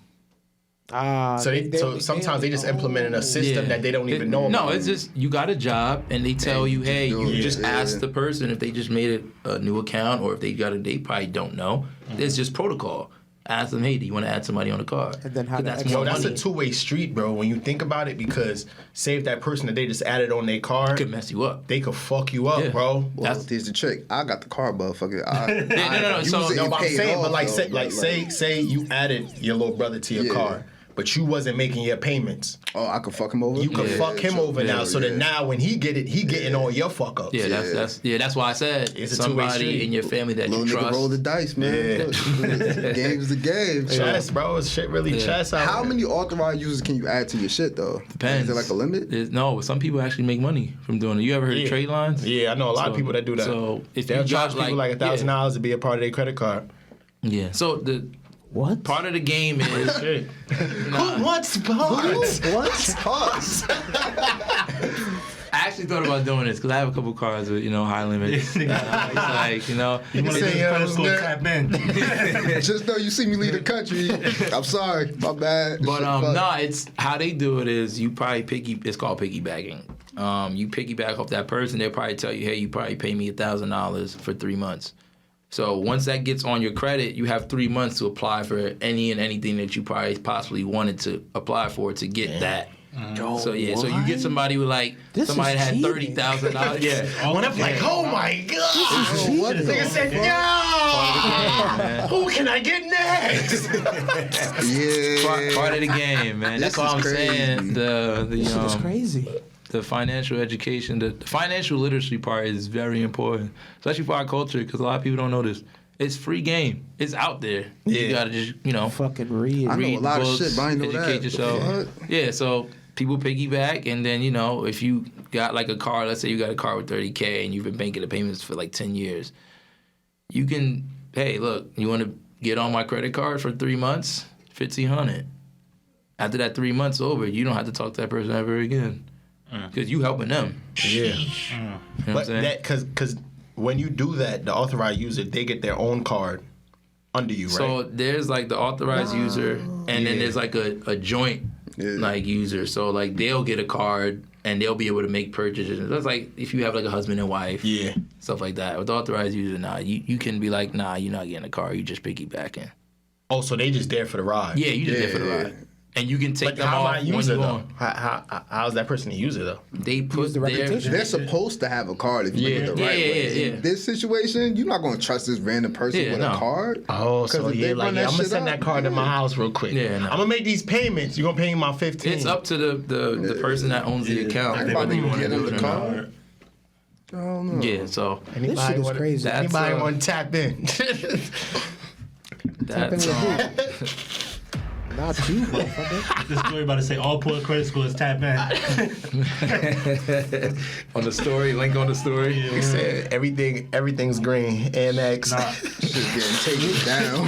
Speaker 2: So sometimes they just implemented a system that they don't even know about.
Speaker 4: No, it's just you got a job and they tell you, hey, you just ask the person if they just made a new account or if they probably don't know. It's just protocol. Ask them, hey, do you want to add somebody on the card? And then
Speaker 2: that's a two-way street, bro. When you think about it, because say if that person that they just added on their card
Speaker 4: could mess you up,
Speaker 2: they could fuck you up, bro.
Speaker 5: Well, here's the trick. I got the card, motherfucker.
Speaker 2: No, but I'm saying, but say you added your little brother to your card. But you wasn't making your payments.
Speaker 5: Oh, I could fuck him over?
Speaker 2: You could fuck him over now. So then now when he get it, he getting all your fuck ups.
Speaker 4: Yeah, that's why I said it's somebody in your family that you trust.
Speaker 5: Nigga roll the dice, man. Yeah. Game's the game.
Speaker 2: Chess, bro. It's shit really chess out.
Speaker 5: How many authorized users can you add to your shit, though?
Speaker 4: Depends.
Speaker 5: Is there like a limit?
Speaker 4: No, some people actually make money from doing it. You ever heard of trade lines?
Speaker 2: Yeah, I know a lot of people that do that.
Speaker 4: So if
Speaker 2: they'll charge people like $1,000 to be a part of their credit card.
Speaker 4: Yeah. So what? Part of the game is
Speaker 2: who wants parts?
Speaker 5: What's parts?
Speaker 4: I actually thought about doing this because I have a couple cards with high limits. It's like
Speaker 6: you want to get credit score tap in.
Speaker 5: Just know you see me leave the country. I'm sorry, my bad.
Speaker 4: But it's how they do it is you probably it's called piggybacking. You piggyback off that person. They'll probably tell you, hey, you probably pay me $1,000 for 3 months. So once that gets on your credit, you have 3 months to apply for any and anything that you probably possibly wanted to apply for to get that. So you get somebody with somebody had $30,000. Yeah,
Speaker 2: when I'm like, oh my god, what nigga said no. Who can I get next?
Speaker 4: Part of the game, man. That's all I'm saying.
Speaker 3: This is crazy.
Speaker 4: The financial education, the financial literacy part is very important, especially for our culture, because a lot of people don't know this. It's free game. It's out there. Yeah. You gotta just,
Speaker 3: fucking read.
Speaker 5: I know a lot
Speaker 4: books,
Speaker 5: of shit, but I know
Speaker 4: educate
Speaker 5: that.
Speaker 4: yourself. Yeah, so people piggyback, and then, if you got like a car, let's say you got a car with $30K and you've been making the payments for like 10 years, you can, hey, look, you want to get on my credit card for 3 months? $1,500. After that 3 months over, you don't have to talk to that person ever again. Because you helping them.
Speaker 2: Yeah.
Speaker 4: You know
Speaker 2: but because when you do that, the authorized user, they get their own card under you, right?
Speaker 4: So there's like the authorized user, and then there's like a joint user. So like they'll get a card and they'll be able to make purchases. That's like if you have like a husband and wife, stuff like that. With the authorized user, you can be like, nah, you're not getting a car. You just piggybacking.
Speaker 2: Oh, so they just there for the ride?
Speaker 4: Yeah, you just there for the ride. And you can take them off when you're on.
Speaker 2: How's that person a user though?
Speaker 4: They put
Speaker 5: they're supposed to have a card if you look at the right way. In this situation, you're not going to trust this random person with a card.
Speaker 2: Oh, so I'm gonna send that card to my house real quick. Yeah, I'm gonna make these payments. You're gonna pay me my $15.
Speaker 4: It's up to the person that owns the account whether you want to do it or not.
Speaker 5: I don't know.
Speaker 4: Yeah, so
Speaker 3: this shit is crazy.
Speaker 2: Anybody want to tap in?
Speaker 3: Not you, motherfucker.
Speaker 6: This story about to say all poor credit scores tap in.
Speaker 4: On the story, link on the story.
Speaker 2: He said everything's green. Amex.
Speaker 5: Shit getting taken down.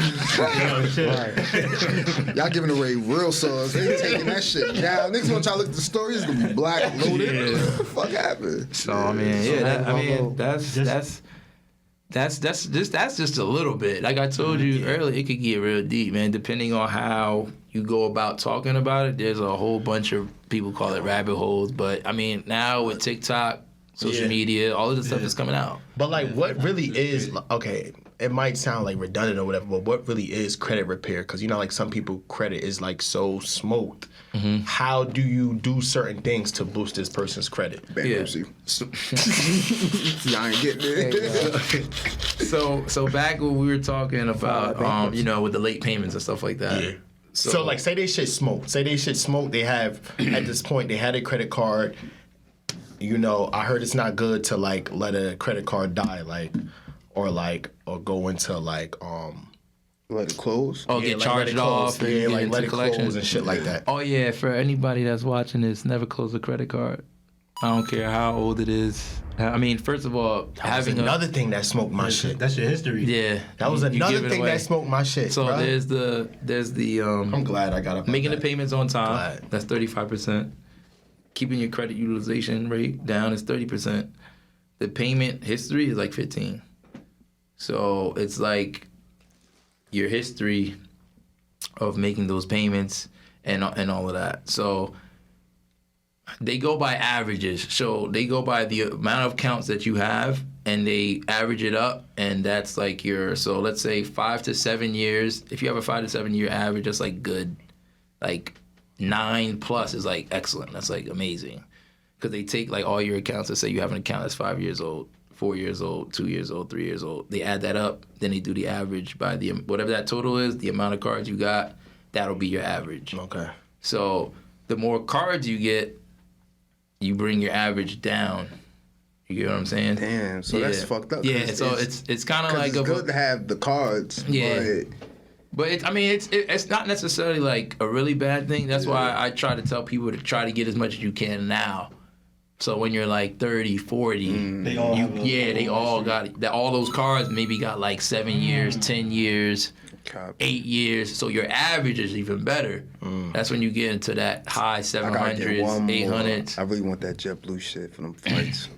Speaker 5: Y'all giving away real sauce. They taking that shit down. Niggas gonna try to look at the story. It's gonna be black loaded. What the fuck happened?
Speaker 4: So I mean, that's just a little bit. Like I told you earlier, it could get real deep, man. Depending on how you go about talking about it, there's a whole bunch of people call it rabbit holes. But I mean, now with TikTok, social media, all of the stuff that's coming out.
Speaker 2: But like, what really is it might sound like redundant or whatever, but what really is credit repair? Because like some people credit is like so smoked. Mm-hmm. How do you do certain things to boost this person's credit?
Speaker 5: Bankruptcy. Y'all ain't getting it.
Speaker 4: So back when we were talking about with the late payments and stuff like that.
Speaker 2: Yeah. So like say they shit smoked. They have at this point they had a credit card. I heard it's not good to like let a credit card die, or go into
Speaker 5: let it close.
Speaker 4: Oh, get charged off.
Speaker 2: Let it close and shit like that.
Speaker 4: Oh yeah, for anybody that's watching this, never close a credit card. I don't care how old it is. I mean, first of all, having
Speaker 2: another thing that smoked my shit.
Speaker 6: That's your history.
Speaker 4: Yeah,
Speaker 2: that was another thing that smoked my shit.
Speaker 4: So
Speaker 2: bro.
Speaker 4: there's the
Speaker 2: I'm glad I got up.
Speaker 4: Making the payments on time. That's 35%. Keeping your credit utilization rate down is 30%. The payment history is like 15%. So it's like your history of making those payments, and all of that. So they go by averages. So they go by the amount of counts that you have, and they average it up, and that's like so let's say 5 to 7 years. If you have a 5 to 7 year average, that's like good. Like 9+ is like excellent. That's like amazing. Because they take like all your accounts. Let's say you have an account that's 5 years old, 4 years old, 2 years old, 3 years old. They add that up. Then they do the average by whatever that total is, the amount of cards you got, that'll be your average.
Speaker 2: Okay.
Speaker 4: So the more cards you get, you bring your average down. You get what I'm saying?
Speaker 5: Damn, so that's fucked up.
Speaker 4: Yeah, so it's kind of like
Speaker 5: it's good to have the cards.
Speaker 4: Yeah. But it's not necessarily like a really bad thing. That's why I try to tell people to try to get as much as you can now. So when you're like 30, 40,
Speaker 6: they all
Speaker 4: got all those cards maybe got like 7 years, 10 years, 8 years. So your average is even better. That's when you get into that high 700s, 800s.
Speaker 5: I really want that JetBlue shit for them flights.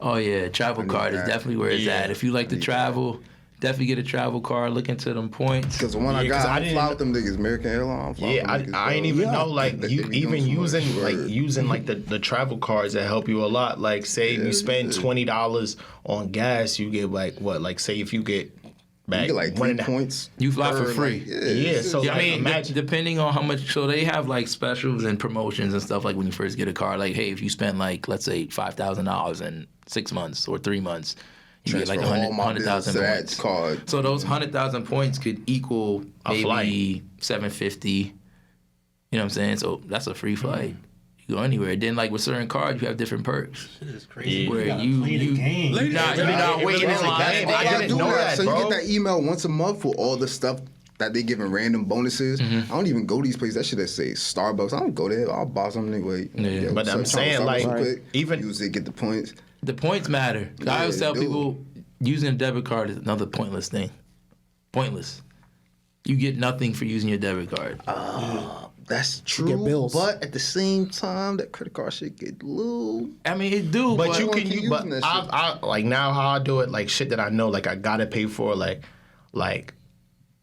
Speaker 4: Oh yeah, travel card is definitely where it's at. If you like to travel, definitely get a travel card. Look into them points.
Speaker 5: Because the one I got, I fly with them niggas, American Airlines.
Speaker 2: I ain't even know like you even using the travel cards that help you a lot. Like say you spend $20 on gas, you get like what? Like say if you get back
Speaker 5: you get like 3 points.
Speaker 4: You fly for free.
Speaker 2: So
Speaker 4: I mean, depending on how much. So they have like specials and promotions and stuff like when you first get a car. Like hey, if you spend like let's say $5,000 in 6 months or 3 months. You get like 100,000 points.
Speaker 5: Card.
Speaker 4: So those 100,000 points could equal maybe $750. You know what I'm saying? So that's a free flight. You go anywhere. Then like with certain cards, you have different perks.
Speaker 6: Shit is crazy.
Speaker 4: Where you're not waiting in line.
Speaker 5: I didn't know that. So you get that email once a month for all the stuff that they giving random bonuses. I don't even go to these places. That shit that say Starbucks. I don't go there. I'll buy something anyway.
Speaker 2: Yeah. But I'm saying like even
Speaker 5: use it, get the points.
Speaker 4: The points matter. I always tell people using a debit card is another pointless thing. Pointless. You get nothing for using your debit card.
Speaker 5: That's true.
Speaker 3: You get bills.
Speaker 5: But at the same time, that credit card shit get low.
Speaker 4: I mean, it do.
Speaker 2: But you can use. But I like now how I do it. Like shit that I know. Like I gotta pay for. Like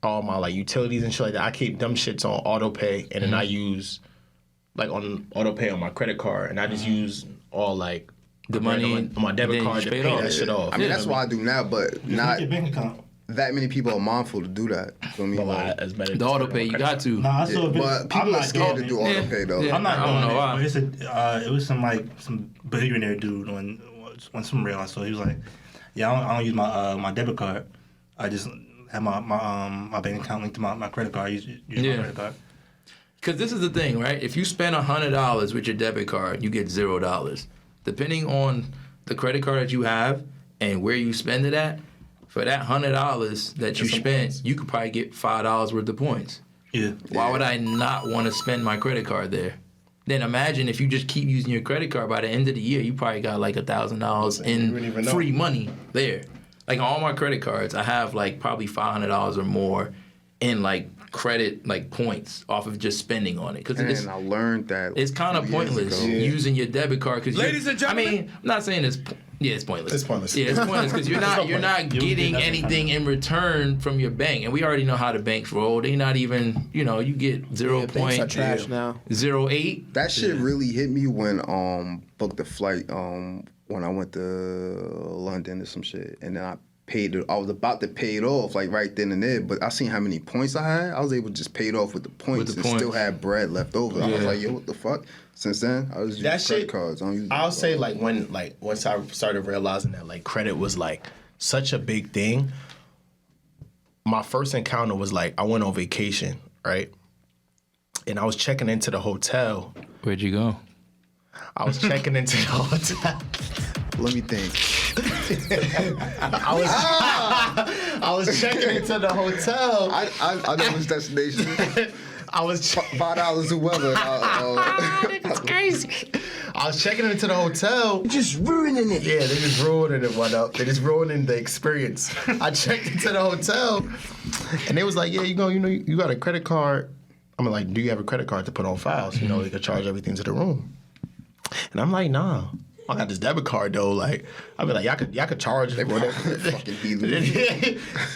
Speaker 2: all my like utilities and shit like that. I keep them shits on auto pay, and then I use like on auto pay on my credit card, and I just use all like. The money on my debit card to pay that shit off.
Speaker 5: I mean, that's what I do now, but not
Speaker 6: your bank account.
Speaker 5: That many people are mindful to do that. For me,
Speaker 4: the auto pay, you got to.
Speaker 6: Nah,
Speaker 5: but people are scared to do auto pay though.
Speaker 6: I'm not doing it. But it's it was some billionaire dude on some real. So he was like, "Yeah, I don't use my debit card. I just have my bank account linked to my credit card. I use my credit card."
Speaker 4: Because this is the thing, right? If you spend $100 with your debit card, you get $0. Depending on the credit card that you have and where you spend it at, for that $100 that you spent, you could probably get $5 worth of points.
Speaker 6: Yeah.
Speaker 4: Why would I not want to spend my credit card there? Then imagine if you just keep using your credit card, by the end of the year, you probably got like $1,000 in free money there. Like on all my credit cards, I have like probably $500 or more in like credit like points off of just spending on it.
Speaker 5: And I learned that
Speaker 4: it's kind of pointless using your debit card.
Speaker 1: Ladies and gentlemen,
Speaker 4: I mean, I'm not saying it's pointless.
Speaker 2: It's pointless.
Speaker 4: Yeah, it's pointless because you're not getting anything in return from your bank, and we already know how the banks roll. They not even you get 0.
Speaker 3: Banks are trash now.
Speaker 4: 0.8.
Speaker 5: That shit really hit me when booked the flight when I went to London or some shit, and then I was about to pay it off like right then and there, but I seen how many points I had. I was able to just pay it off with the points and still had bread left over. I was like, yo, what the fuck? Since then, I was using credit cards. I'll
Speaker 2: say like once I started realizing that like credit was like such a big thing. My first encounter was like I went on vacation, right? And I was checking into the hotel.
Speaker 4: Where'd you go?
Speaker 2: I was checking into the hotel.
Speaker 5: Let me think.
Speaker 2: I was checking into the hotel.
Speaker 5: I know which destination.
Speaker 2: I was
Speaker 5: $5 to weather.
Speaker 4: That's crazy.
Speaker 2: I was checking into the hotel.
Speaker 5: You're just ruining it.
Speaker 2: Yeah, they just ruining it. What up? They just ruining the experience. I checked into the hotel, and they was like, "Yeah, you got a credit card." I'm like, "Do you have a credit card to put on files? They could charge everything to the room." And I'm like, "Nah. I got this debit card though. Like, I be like, y'all could charge it.
Speaker 5: Fucking heathen.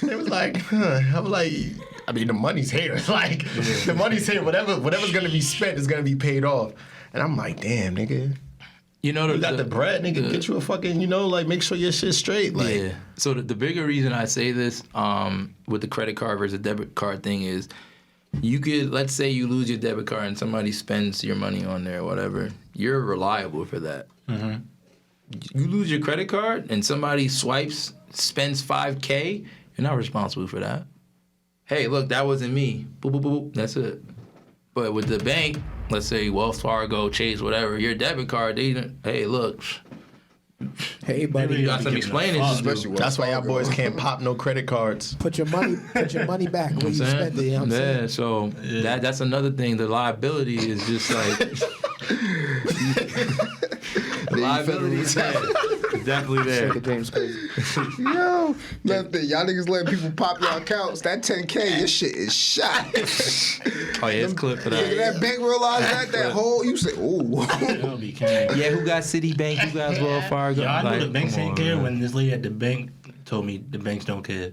Speaker 2: They was like, huh. I'm like, I mean, the money's here. Like, the money's here. Whatever's going to be spent is going to be paid off. And I'm like, damn, nigga.
Speaker 4: You know,
Speaker 2: you got the bread, nigga. Get you a fucking, like, make sure your shit's straight. Like,
Speaker 4: yeah. So the bigger reason I say this with the credit card versus debit card thing is you could, let's say you lose your debit card and somebody spends your money on there or whatever. You're reliable for that. Mm-hmm. You lose your credit card and somebody spends $5K, you're not responsible for that. Hey, look, that wasn't me. Boop, boop, boop. That's it. But with the bank, let's say Wells Fargo, Chase, whatever, your debit card, hey, look.
Speaker 3: Hey, buddy,
Speaker 4: you got some explaining to do.
Speaker 2: That's why y'all boys can't pop no credit cards.
Speaker 3: Put your money back when you spend it. You know what I'm saying?
Speaker 4: So that's another thing. The liability is just like the liability is there. It's definitely there.
Speaker 3: James crazy.
Speaker 5: Yo, nothing. Y'all niggas letting people pop your accounts. That 10K, your shit is shot.
Speaker 4: Oh yeah, it's clip for that.
Speaker 5: Nigga, that bank realized that whole. You say, ooh.
Speaker 4: Yeah, who got Citibank? Who got Wells Fargo?
Speaker 6: Yo, I know the banks ain't care when this lady at the bank told me the banks don't care.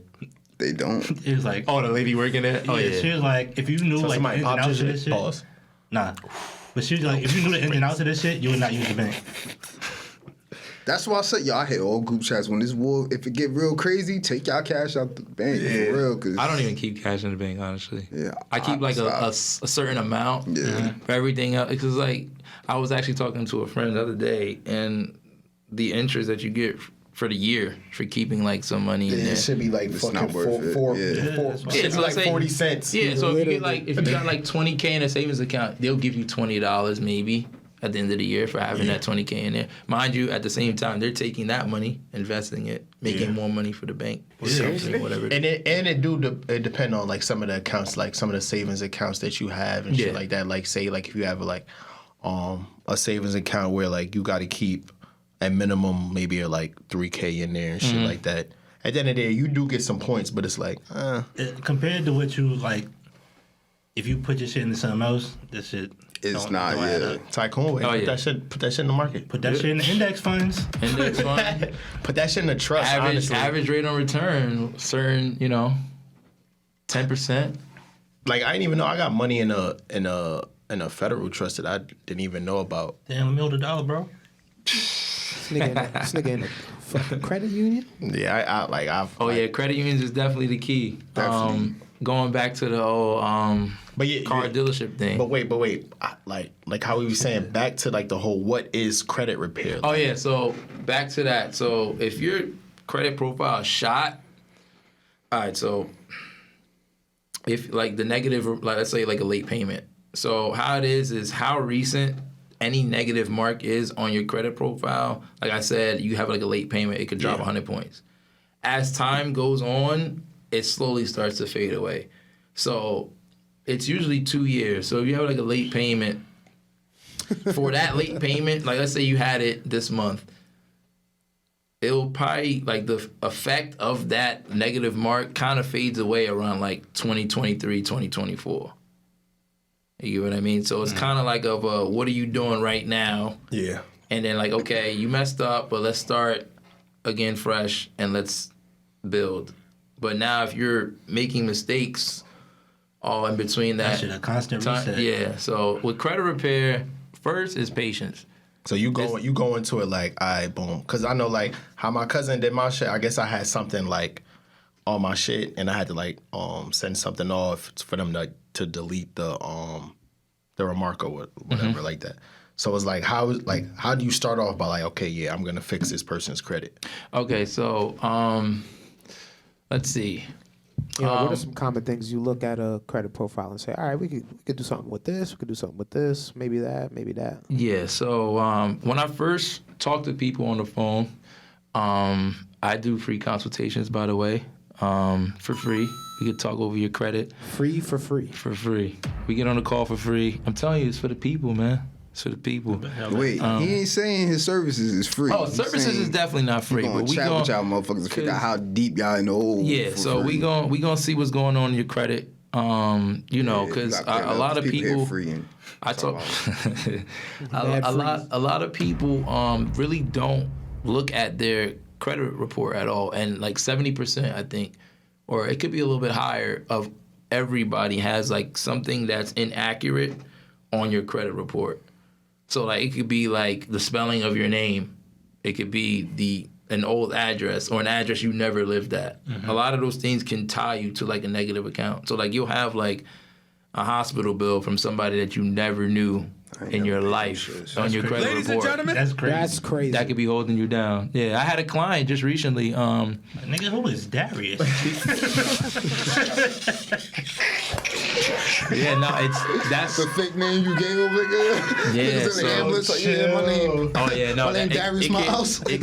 Speaker 5: They don't.
Speaker 6: It was like,
Speaker 4: oh, the lady working there? Oh yeah.
Speaker 6: She was like, if you knew
Speaker 2: So
Speaker 6: like the
Speaker 2: somebody
Speaker 6: ins and
Speaker 2: popped
Speaker 6: outs of
Speaker 2: your
Speaker 6: this
Speaker 2: shit?
Speaker 6: shit.
Speaker 2: Pause.
Speaker 6: Nah. But she was like, if you knew the ins and outs of this shit, you would not use the bank.
Speaker 5: That's why I said, y'all hit all group chats. When this war, if it get real crazy, take y'all cash out the bank for real. Cause
Speaker 4: I don't even keep cash in the bank, honestly.
Speaker 5: Yeah,
Speaker 4: I keep like a certain amount for everything else. Because like I was actually talking to a friend the other day, and the interest that you get for the year for keeping like some money in there.
Speaker 2: It should be like fucking four. It should be like 40 cents.
Speaker 4: Yeah, so if you got like $20K in a savings account, they'll give you $20 maybe at the end of the year for having that $20K in there. Mind you, at the same time, they're taking that money, investing it, making more money for the bank or something, whatever.
Speaker 2: And it depend on like some of the accounts, like some of the savings accounts that you have and shit like that. Like say like if you have like a savings account where like you got to keep at minimum maybe like $3K in there and shit like that. At the end of the day, you do get some points, but it's like
Speaker 6: compared to what you like, if you put your shit into something else, this shit.
Speaker 5: It's not, yeah.
Speaker 2: Tycoon, put that shit in the market.
Speaker 6: Put that shit in the index funds.
Speaker 4: Index fund.
Speaker 2: Put that shit in the trust,
Speaker 4: average rate on return, certain, 10%.
Speaker 2: Like, I didn't even know I got money in a federal trust that I didn't even know about.
Speaker 6: Damn, $1 million, bro.
Speaker 3: This nigga in a fucking credit union?
Speaker 2: Yeah,
Speaker 4: credit unions is definitely the key.
Speaker 5: Definitely.
Speaker 4: Going back to the old car dealership thing.
Speaker 2: But wait, like how we were saying, back to like the whole what is credit repair?
Speaker 4: Oh yeah, so back to that. So if your credit profile is shot, all right. So if like the negative, like let's say like a late payment. So how it is how recent any negative mark is on your credit profile. Like I said, you have like a late payment, it could drop 100 points. As time goes on, it slowly starts to fade away. So it's usually 2 years. So if you have like a late payment, for that late payment, like let's say you had it this month, it'll probably, like the effect of that negative mark kind of fades away around like 2023, 2024. You get what I mean? So it's kind of like what are you doing right now?
Speaker 2: Yeah.
Speaker 4: And then like, okay, you messed up, but let's start again fresh and let's build. But now if you're making mistakes all in between that
Speaker 6: shit a constant reset.
Speaker 4: Yeah. So with credit repair, first is patience.
Speaker 2: So you go into it like, all right, boom. Because I know like how my cousin did my shit. I guess I had something like on my shit, and I had to like send something off for them to delete the remark or whatever like that. So it's like how do you start off by like, okay, yeah, I'm gonna fix this person's credit?
Speaker 4: Okay, so let's see.
Speaker 3: What are some common things you look at a credit profile and say, all right, we could do something with this, we could do something with this, maybe that.
Speaker 4: Yeah. So when I first talk to people on the phone, I do free consultations, by the way, for free. We could talk over your credit.
Speaker 3: Free for free.
Speaker 4: For free. We get on the call for free. I'm telling you, it's for the people, man. It's for the people.
Speaker 5: Wait, he ain't saying his services is free.
Speaker 4: Oh, services is definitely not free.
Speaker 5: But we gonna chat with y'all motherfuckers to figure out how deep y'all in the hole.
Speaker 4: Yeah, so we gonna see what's going on in your credit. Because a lot of people. I talk. a lot of people really don't look at their credit report at all, and like 70%, I think, or it could be a little bit higher, of everybody has like something that's inaccurate on your credit report. So like it could be like the spelling of your name. It could be an old address or an address you never lived at. Mm-hmm. A lot of those things can tie you to like a negative account. So like you'll have like a hospital bill from somebody that you never knew in your life on your credit report.
Speaker 6: Ladies and gentlemen, that's crazy.
Speaker 3: That's crazy.
Speaker 4: That could be holding you down. Yeah, I had a client just recently.
Speaker 6: Nigga, who is Darius?
Speaker 4: Yeah, no, that's
Speaker 5: the fake name you gave him, nigga.
Speaker 4: Yeah,
Speaker 5: so my name.
Speaker 4: Oh yeah, no,
Speaker 5: my name Darius Miles.
Speaker 4: It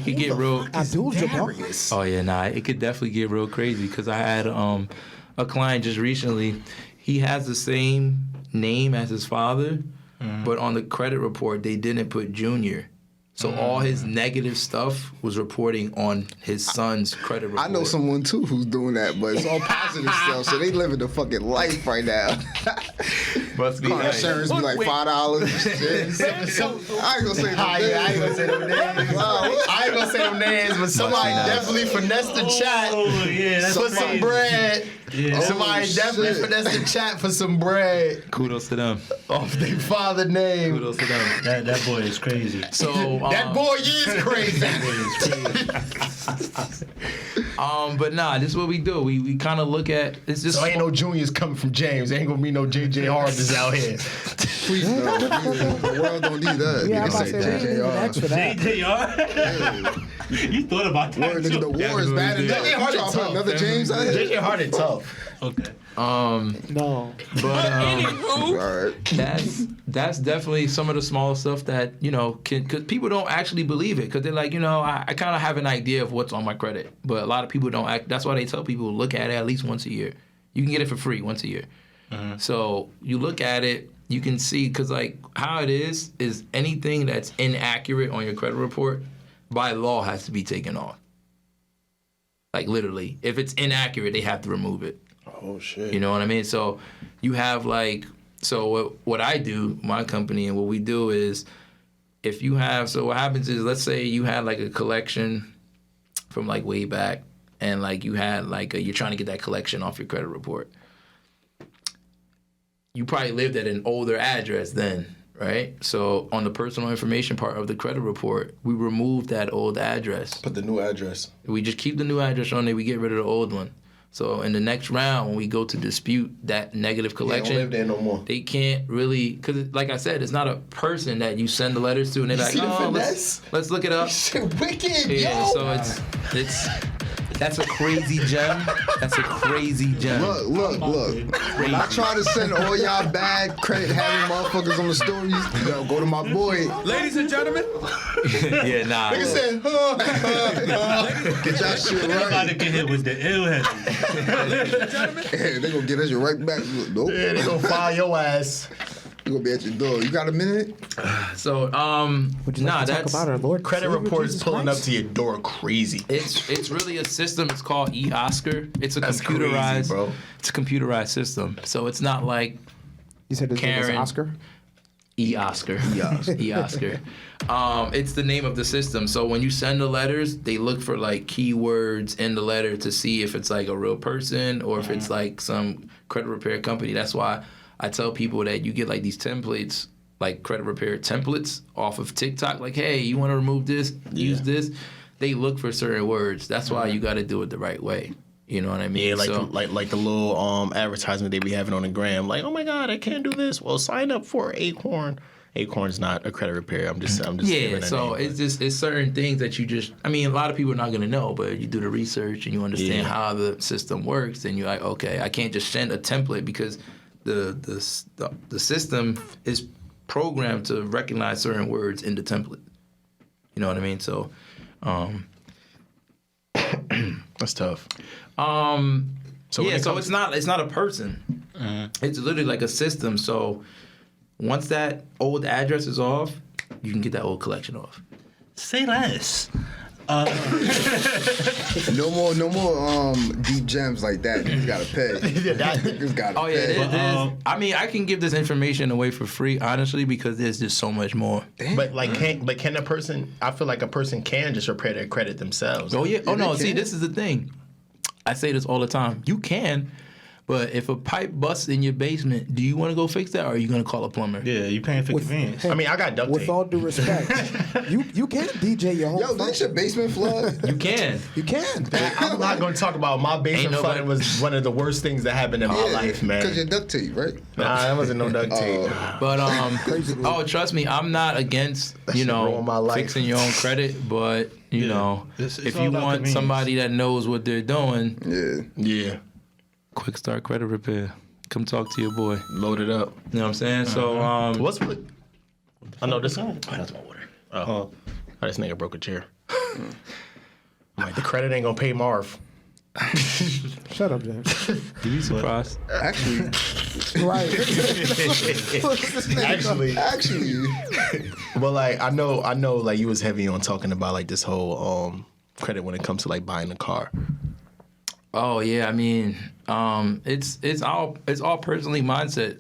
Speaker 4: could get real.
Speaker 3: Abdul-Jabbar.
Speaker 4: Oh yeah, nah, it could definitely get real crazy because I had a client just recently. He has the same name as his father, but on the credit report they didn't put Junior. So all his negative stuff was reporting on his son's credit report.
Speaker 5: I know someone too who's doing that, but it's all positive stuff. So they living the fucking life right now.
Speaker 4: Must be
Speaker 5: car insurance be like $5. I ain't gonna say no names.
Speaker 2: I ain't gonna say no names. I ain't gonna say no names, but somebody definitely finessed the chat for some bread.
Speaker 6: Yeah.
Speaker 2: Somebody definitely finessed the chat for some bread.
Speaker 4: Kudos to them.
Speaker 2: Off their father name.
Speaker 4: Kudos to them.
Speaker 6: That boy is crazy.
Speaker 4: So
Speaker 2: that boy is crazy.
Speaker 4: But nah, this is what we do. We kind of look at it's just.
Speaker 2: So ain't no juniors coming from James. Ain't gonna be no JJ Hardens out here.
Speaker 5: Please no. The world don't need that.
Speaker 3: Yeah, I'm about to say JJR for that.
Speaker 6: JJR? You thought about that.
Speaker 5: Word, nigga, the war is bad enough.
Speaker 2: JJ Hardin tough.
Speaker 5: Another James out here.
Speaker 2: JJ Hardin tough.
Speaker 6: Okay.
Speaker 3: No.
Speaker 4: But that's definitely some of the small stuff that, you know, because people don't actually believe it because they're like, you know, I kind of have an idea of what's on my credit, but a lot of people don't act. That's why they tell people look at it at least once a year. You can get it for free once a year. Mm-hmm. So you look at it, you can see, because like how it is anything that's inaccurate on your credit report by law has to be taken off. Like literally, if it's inaccurate, they have to remove it.
Speaker 2: Oh shit.
Speaker 4: You know what I mean? So you have like, so what I do, my company, and what we do is, if you have, so what happens is, let's say you had like a collection from like way back, and like you had like you're trying to get that collection off your credit report. You probably lived at an older address then, right? So on the personal information part of the credit report, we remove that old address.
Speaker 2: Put the new address.
Speaker 4: We just keep the new address on there. We get rid of the old one. So in the next round, when we go to dispute that negative collection,
Speaker 2: don't live there no more.
Speaker 4: They can't really, because like I said, it's not a person that you send the letters to, and they're like, oh, let's look it up.
Speaker 2: Shit, wicked,
Speaker 4: yeah,
Speaker 2: yo.
Speaker 4: so it's that's a crazy gem. That's a crazy gem.
Speaker 5: Look. When I try to send all y'all bad credit having motherfuckers on the stories, yo, go to my boy.
Speaker 1: Ladies and gentlemen.
Speaker 4: Yeah, nah.
Speaker 2: Nigga said,
Speaker 5: get y'all shit
Speaker 6: I'm about to
Speaker 5: right.
Speaker 6: get hit with the ill head.
Speaker 5: Hey, they gonna get us right back. Nope.
Speaker 2: yeah, they gonna file your ass.
Speaker 5: They gonna be at your door. You got a minute?
Speaker 4: So,
Speaker 3: Would you like to talk about our Lord
Speaker 2: Credit
Speaker 3: Savior
Speaker 2: reports
Speaker 3: Jesus
Speaker 2: pulling
Speaker 3: Christ?
Speaker 2: up to your door crazy.
Speaker 4: It's really a system. It's called eOscar. It's a
Speaker 2: That's
Speaker 4: computerized,
Speaker 2: crazy, bro.
Speaker 4: It's a computerized system. So it's not like
Speaker 3: You said his name is
Speaker 4: Karen.
Speaker 3: Oscar?
Speaker 4: eOscar. eOscar. It's the name of the system. So when you send the letters, they look for like keywords in the letter to see if it's like a real person or if it's like some credit repair company. That's why I tell people that you get like these templates, like credit repair templates off of TikTok. Like, hey, you want to remove this? Use this. They look for certain words. That's why you got to do it the right way. You know what I mean?
Speaker 2: Yeah, like
Speaker 4: so,
Speaker 2: the little advertisement they be having on the gram. Like, oh my God, I can't do this. Well, sign up for Acorn. Acorn's not a credit repair. I'm just
Speaker 4: yeah. So it's certain things that you just. I mean, a lot of people are not gonna know, but you do the research and you understand how the system works. And you're like, okay, I can't just send a template because the system is programmed to recognize certain words in the template. You know what I mean? So,
Speaker 2: that's tough.
Speaker 4: So it's not a person. It's literally like a system. So once that old address is off, you can get that old collection off.
Speaker 6: Say less.
Speaker 5: No more deep gems like that. Niggas gotta pay. Niggas gotta pay.
Speaker 4: There's, I mean, I can give this information away for free, honestly, because there's just so much more.
Speaker 2: But can a person? I feel like a person can just repair their credit themselves.
Speaker 4: Oh yeah. Oh
Speaker 5: Yeah,
Speaker 4: no.
Speaker 5: they
Speaker 4: See,
Speaker 5: can.
Speaker 4: this is the thing. I say this all the time. You can, But if a pipe busts in your basement, do you want to go fix that, or are you going to call a plumber?
Speaker 6: Yeah, you paying for convenience.
Speaker 2: I mean, I got duct tape.
Speaker 3: With all due respect, you can DJ your home.
Speaker 5: Yo, did your basement flood?
Speaker 4: You can.
Speaker 3: You can.
Speaker 2: I'm not going to talk about my basement flooding was one of the worst things that happened in my life, man.
Speaker 5: Because you're duct tape, right?
Speaker 2: Nah, that wasn't no duct tape.
Speaker 4: But trust me, I'm not against fixing your own credit, but you know,
Speaker 6: it's
Speaker 4: if
Speaker 6: all
Speaker 4: you
Speaker 6: about
Speaker 4: want
Speaker 6: convenience.
Speaker 4: somebody that knows what they're doing,
Speaker 2: Yeah.
Speaker 4: Quick Start Credit Repair. Come talk to your boy.
Speaker 2: Load it up.
Speaker 4: You know what I'm saying? So
Speaker 2: What's with... I know this... Oh, that's my water. Oh, this nigga broke a chair. I'm like, the credit ain't gonna pay Marv.
Speaker 3: Shut up, James.
Speaker 4: you be surprised.
Speaker 5: Actually,
Speaker 3: Right.
Speaker 5: actually.
Speaker 2: But like, I know, like you was heavy on talking about like this whole credit when it comes to like buying a car.
Speaker 4: Oh yeah, I mean, it's all personally mindset.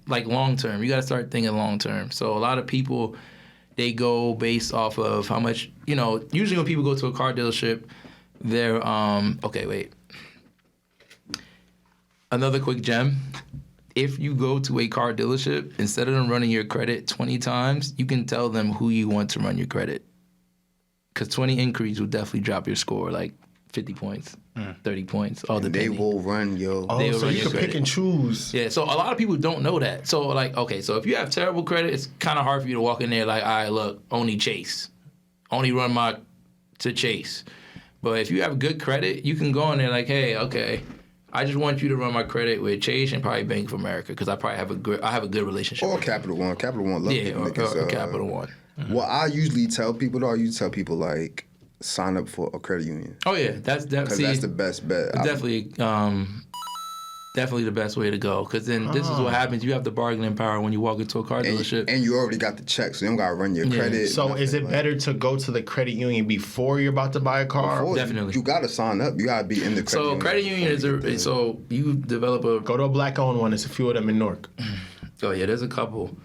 Speaker 4: Like long term, you got to start thinking long term. So a lot of people, they go based off of how much, you know. Usually when people go to a car dealership, they're okay. Wait, another quick gem. If you go to a car dealership, instead of them running your credit 20 times, you can tell them who you want to run your credit. Because 20 increase will definitely drop your score like 50 points, 30 points, all depending.
Speaker 5: They will run, yo.
Speaker 2: Oh, so you can pick and choose.
Speaker 4: Yeah, so a lot of people don't know that. So like, okay, so if you have terrible credit, it's kind of hard for you to walk in there like, all right, look, only Chase. Only run to Chase. But if you have good credit, you can go in there like, hey, okay, I just want you to run my credit with Chase and probably Bank of America because I probably have a good relationship.
Speaker 5: Or
Speaker 4: with
Speaker 5: Capital One. Capital One love
Speaker 4: yeah, or Capital One.
Speaker 5: What I usually tell people though, I usually tell people like sign up for a credit union.
Speaker 4: Oh yeah, that's
Speaker 5: Because that's the best bet.
Speaker 4: Definitely the best way to go. Because then this is what happens. You have the bargaining power when you walk into a car dealership.
Speaker 5: And you already got the check, so you don't got to run your credit.
Speaker 2: So is it better to go to the credit union before you're about to buy a car?
Speaker 4: Definitely.
Speaker 5: You got to sign up. You got to be in the credit union.
Speaker 4: So credit union is so you develop a...
Speaker 2: Go to a black-owned one. There's a few of them in Newark.
Speaker 4: Oh yeah, there's a couple.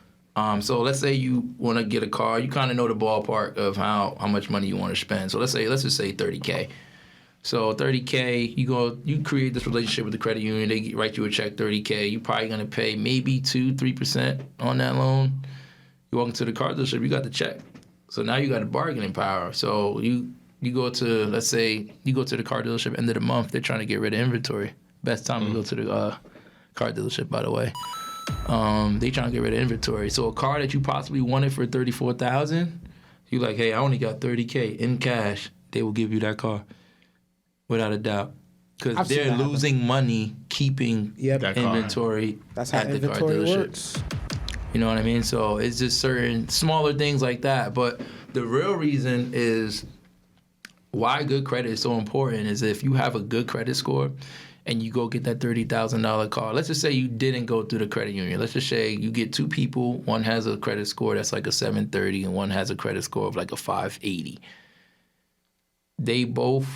Speaker 4: So let's say you want to get a car. You kind of know the ballpark of how much money you want to spend. So let's just say $30K. So $30K, you create this relationship with the credit union. They write you a check, $30K. You're probably gonna pay maybe 2-3% on that loan. You walk into the car dealership, you got the check. So now you got a bargaining power. So you go to, let's say you go to the car dealership end of the month. They're trying to get rid of inventory. Best time to go to the car dealership, by the way. They trying to get rid of inventory. So a car that you possibly wanted for $34,000, you like, hey, I only got $30K in cash. They will give you that car, without a doubt, because they're losing money keeping that inventory.
Speaker 3: That's how
Speaker 4: at the car
Speaker 3: inventory
Speaker 4: dealership.
Speaker 3: works.
Speaker 4: You know what I mean? So it's just certain smaller things like that. But the real reason is why good credit is so important is if you have a good credit score and you go get that $30,000 car. Let's just say you didn't go through the credit union. Let's just say you get two people. One has a credit score that's like a 730 and one has a credit score of like a 580. They both,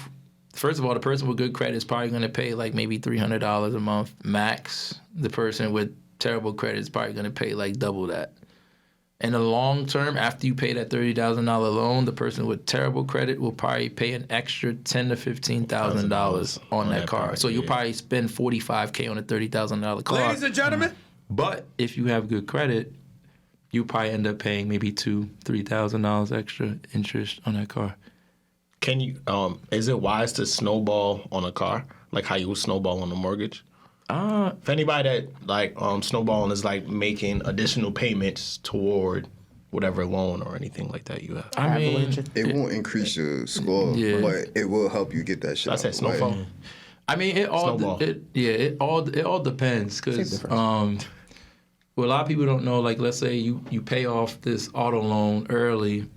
Speaker 4: first of all, the person with good credit is probably going to pay like maybe $300 a month max. The person with terrible credit is probably going to pay like double that. In the long term, after you pay that $30,000 loan, the person with terrible credit will probably pay an extra $10,000 to $15,000 on that car. So you'll probably spend $45K on a $30,000 car.
Speaker 1: Ladies and gentlemen.
Speaker 4: But if you have good credit, you probably end up paying maybe $2,000-$3,000 extra interest on that car.
Speaker 2: Can you? Is it wise to snowball on a car like how you would snowball on a mortgage? If anybody that like snowballing is like making additional payments toward whatever loan or anything like that you have.
Speaker 4: I mean,
Speaker 5: it won't increase your score, but it will help you get that shit.
Speaker 2: I said snowball.
Speaker 4: I mean, it all depends because what a lot of people don't know, like let's say you pay off this auto loan early,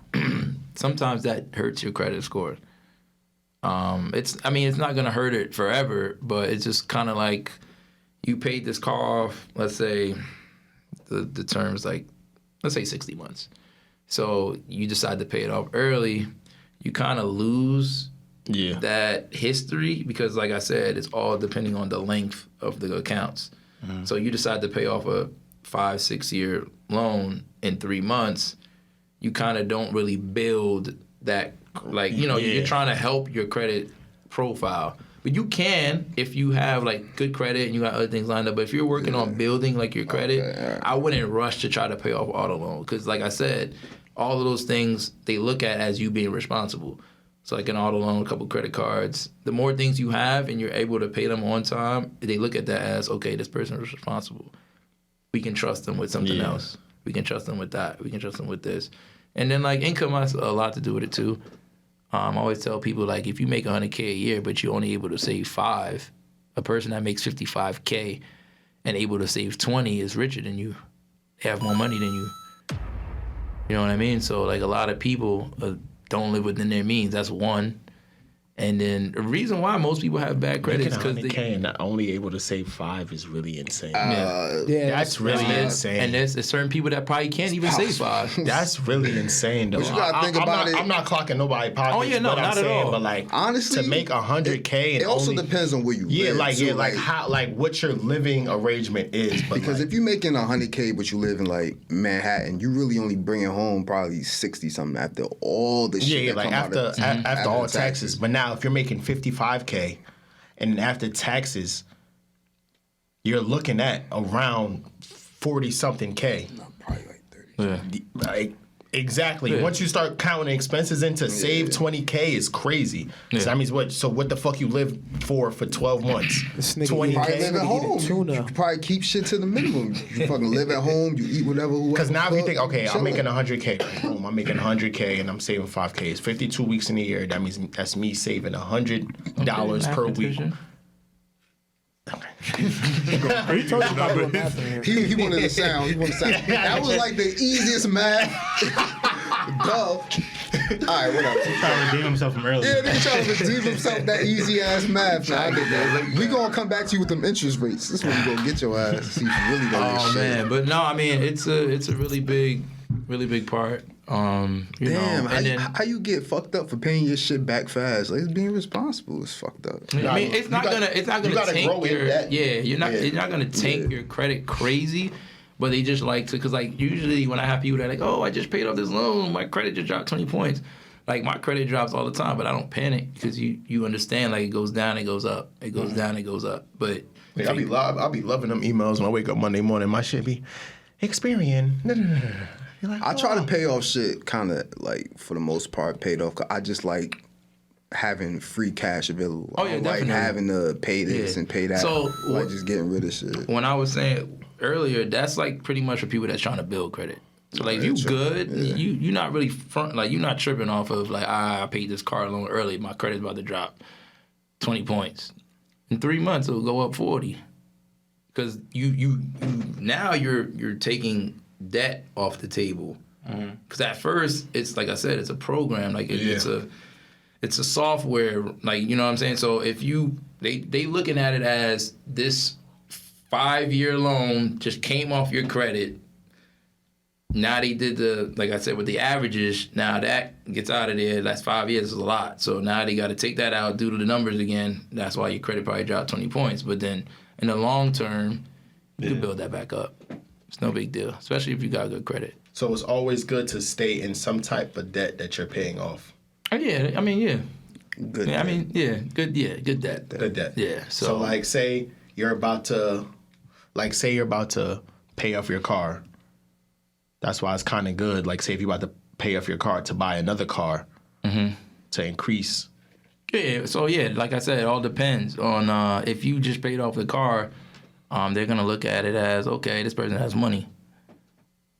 Speaker 4: sometimes that hurts your credit score. It's not gonna hurt it forever, but it's just kind of like you paid this car off, let's say the term is like, let's say 60 months. So you decide to pay it off early, you kind of lose that history because like I said, it's all depending on the length of the accounts. Mm-hmm. So you decide to pay off a 5-6 year loan in 3 months, you kind of don't really build that, like, you're trying to help your credit profile. But you can if you have like good credit and you got other things lined up. But if you're working on building like your credit, I wouldn't rush to try to pay off auto loan because, like I said, all of those things they look at as you being responsible. So like an auto loan, a couple credit cards. The more things you have and you're able to pay them on time, they look at that as, okay, this person is responsible. We can trust them with something else. We can trust them with that. We can trust them with this. And then like income has a lot to do with it too. I always tell people like if you make $100K a year but you're only able to save $5, a person that makes $55K and able to save $20 is richer than you. They have more money than you. You know what I mean? So like a lot of people don't live within their means. That's one. And then the reason why most people have bad credit is because
Speaker 2: they and not only able to save $5 is really insane.
Speaker 3: That's
Speaker 2: really insane.
Speaker 4: And there's certain people that probably can't even save $5.
Speaker 2: That's really insane, though.
Speaker 5: But you gotta think about it.
Speaker 2: I'm not clocking nobody's pockets.
Speaker 4: Oh yeah, no, not at all.
Speaker 2: But like,
Speaker 5: honestly,
Speaker 2: to make $100K,
Speaker 5: it also depends on where you live.
Speaker 2: Like how, like what your living arrangement is. But
Speaker 5: because if you're making $100K but you live in like Manhattan, you really only bringing home probably 60 something after all the shit.
Speaker 2: Yeah, like after all taxes. But now if you're making $55K and after taxes, you're looking at around 40 something K.
Speaker 5: No, probably like 30.
Speaker 2: Yeah. Like exactly. Yeah. Once you start counting expenses in to save 20K is crazy. So that means what? So what the fuck you live for 12 months?
Speaker 5: 20K. Probably live at home. You probably keep shit to the minimum. You fucking live at home. You eat whatever.
Speaker 2: Because now if you think, okay, I'm making $100K. Boom, I'm making $100K and I'm saving $5K. It's 52 weeks in a year. That means that's me saving $100 per week.
Speaker 5: He wanted the sound. That was like the easiest math. Duh. All right, whatever.
Speaker 6: He's trying to redeem himself from earlier.
Speaker 5: Yeah, he's trying to redeem himself that easy ass math. Nah, I get that. We gonna come back to you with them interest rates. This is when you gonna get your ass. See if you really know this shit.
Speaker 4: Man, but no, I mean it's a really big part.
Speaker 5: Damn, how you get fucked up for paying your shit back fast? Like, it's being responsible. It's fucked up.
Speaker 4: I mean, it's not gonna tank your you're not gonna tank your credit crazy, but they just like to because like usually when I have people that are like, oh, I just paid off this loan, my credit just dropped 20 points. Like my credit drops all the time, but I don't panic because you understand like it goes down, it goes up, it goes down, it goes up. But
Speaker 2: like, I'll be loving them emails when I wake up Monday morning. My shit be Experian.
Speaker 5: Like, I try to pay off shit kind of like for the most part paid off. Cause I just like having free cash available.
Speaker 4: Oh yeah, definitely.
Speaker 5: Like having to pay this and pay that.
Speaker 4: So
Speaker 5: like just getting rid of shit.
Speaker 4: When I was saying earlier, that's like pretty much for people that's trying to build credit. So like if you good, you not really front like you're not tripping off of like I paid this car loan early, my credit's about to drop 20 points. In 3 months it'll go up 40. Because you now you're taking debt off the table. Because at first it's like I said, it's a program, like it's a software, like you know what I'm saying. So if they looking at it as this 5-year loan just came off your credit. Now they did like I said with the averages. Now that gets out of there. That's 5 years is a lot. So now they got to take that out due to the numbers again. That's why your credit probably dropped 20 points. But then in the long term, you can build that back up. It's no big deal, especially if you got good credit.
Speaker 2: So it's always good to stay in some type of debt that you're paying off.
Speaker 4: Oh yeah, I mean yeah.
Speaker 5: Good.
Speaker 4: Yeah, I mean good debt.
Speaker 2: Good debt.
Speaker 4: Yeah.
Speaker 2: So like say you're about to pay off your car. That's why it's kind of good. Like say if you're about to pay off your car to buy another car to increase.
Speaker 4: Yeah. So yeah, like I said, it all depends on if you just paid off the car. They're gonna look at it as okay, this person has money.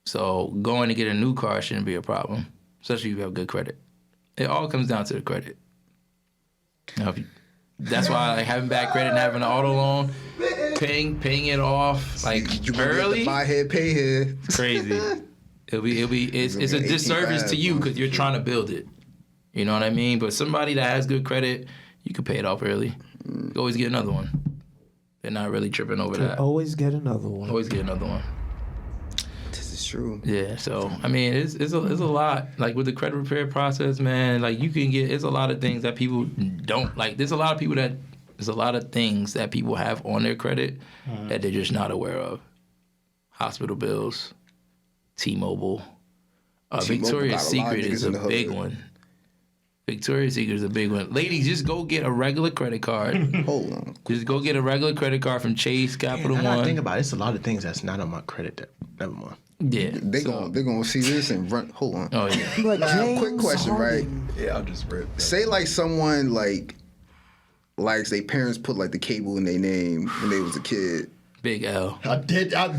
Speaker 4: So going to get a new car shouldn't be a problem, especially if you have good credit. It all comes down to the credit. You know, that's why like, having bad credit and having an auto loan, paying it off like
Speaker 5: you
Speaker 4: early.
Speaker 5: Buy here, pay here.
Speaker 4: It's crazy. It's a disservice to you because you're trying to build it. You know what I mean? But somebody that has good credit, you can pay it off early. You can always get another one. They're not really tripping over that.
Speaker 3: Always get another one.
Speaker 4: Always get another one.
Speaker 5: This is true.
Speaker 4: Yeah, so I mean, it's a lot. Like with the credit repair process, man. Like you can get. It's a lot of things that people don't like. There's a lot of things that people have on their credit that they're just not aware of. Hospital bills, T-Mobile. Victoria's Secret is a big one. Victoria's Secret is a big one. Ladies, just go get a regular credit card.
Speaker 5: Hold on.
Speaker 4: Just go get a regular credit card from Chase, Capital One.
Speaker 2: I think about it. It's a lot of things that's not on my credit. Never mind.
Speaker 4: Yeah.
Speaker 5: They gonna see this and run. Hold on.
Speaker 4: Oh, yeah.
Speaker 3: Like,
Speaker 5: Quick question, right?
Speaker 2: Yeah, I'll just rip.
Speaker 5: Say like someone like their parents put like the cable in their name when they was a kid.
Speaker 4: Big L.
Speaker 2: I did. Been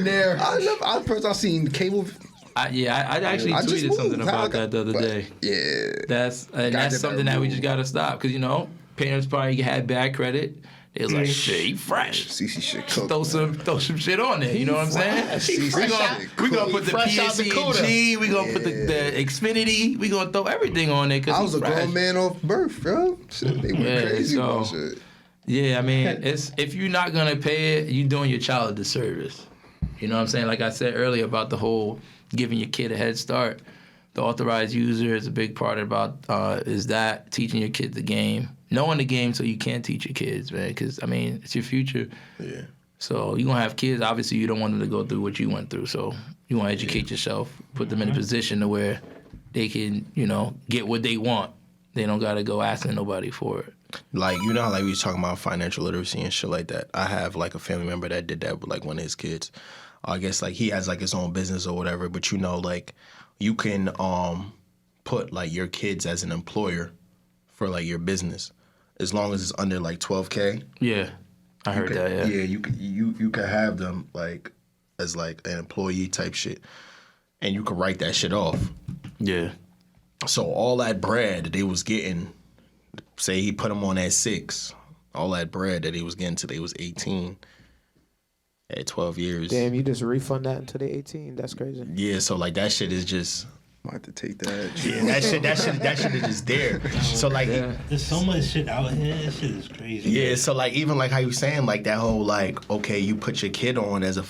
Speaker 2: there.
Speaker 5: I seen cable.
Speaker 4: I actually tweeted something about that the other day.
Speaker 5: Yeah.
Speaker 4: That's something that we just got to stop. Because, parents probably had bad credit. They was like, shit, he fresh.
Speaker 5: CC shit cooked.
Speaker 4: Throw some shit on there. You know what I'm saying? We gonna put the PSC&G. We gonna put the Xfinity. We gonna throw everything on there.
Speaker 5: I was a grown man off birth, bro. Shit, they went crazy about shit.
Speaker 4: Yeah, I mean, if you're not gonna pay it, you're doing your child a disservice. You know what I'm saying? Like I said earlier about the whole giving your kid a head start. The authorized user is a big part about is that teaching your kid the game, knowing the game, so you can teach your kids, man. Because I mean, it's your future. Yeah. So you're gonna have kids. Obviously, you don't want them to go through what you went through. So you want to educate yourself, put them in a position to where they can, get what they want. They don't gotta go asking nobody for it.
Speaker 2: Like, like we was talking about financial literacy and shit like that. I have like a family member that did that with like one of his kids. I guess like he has like his own business or whatever, but like you can put like your kids as an employer for like your business as long as it's under like $12K.
Speaker 4: Yeah, I heard that. Yeah,
Speaker 2: yeah, you can have them like as like an employee type shit, and you can write that shit off.
Speaker 4: Yeah.
Speaker 2: So all that bread that they was getting, say he put them on at 6, all that bread that he was getting till they was 18. At 12 years.
Speaker 3: Damn, you just refund that until they 18. That's crazy.
Speaker 2: Yeah, so like that shit is just.
Speaker 5: I have to take that.
Speaker 2: Yeah, that shit is just there. So like,
Speaker 6: there's so much shit out here. This shit is crazy.
Speaker 2: Yeah, so like even like how you saying like that whole like okay, you put your kid on as an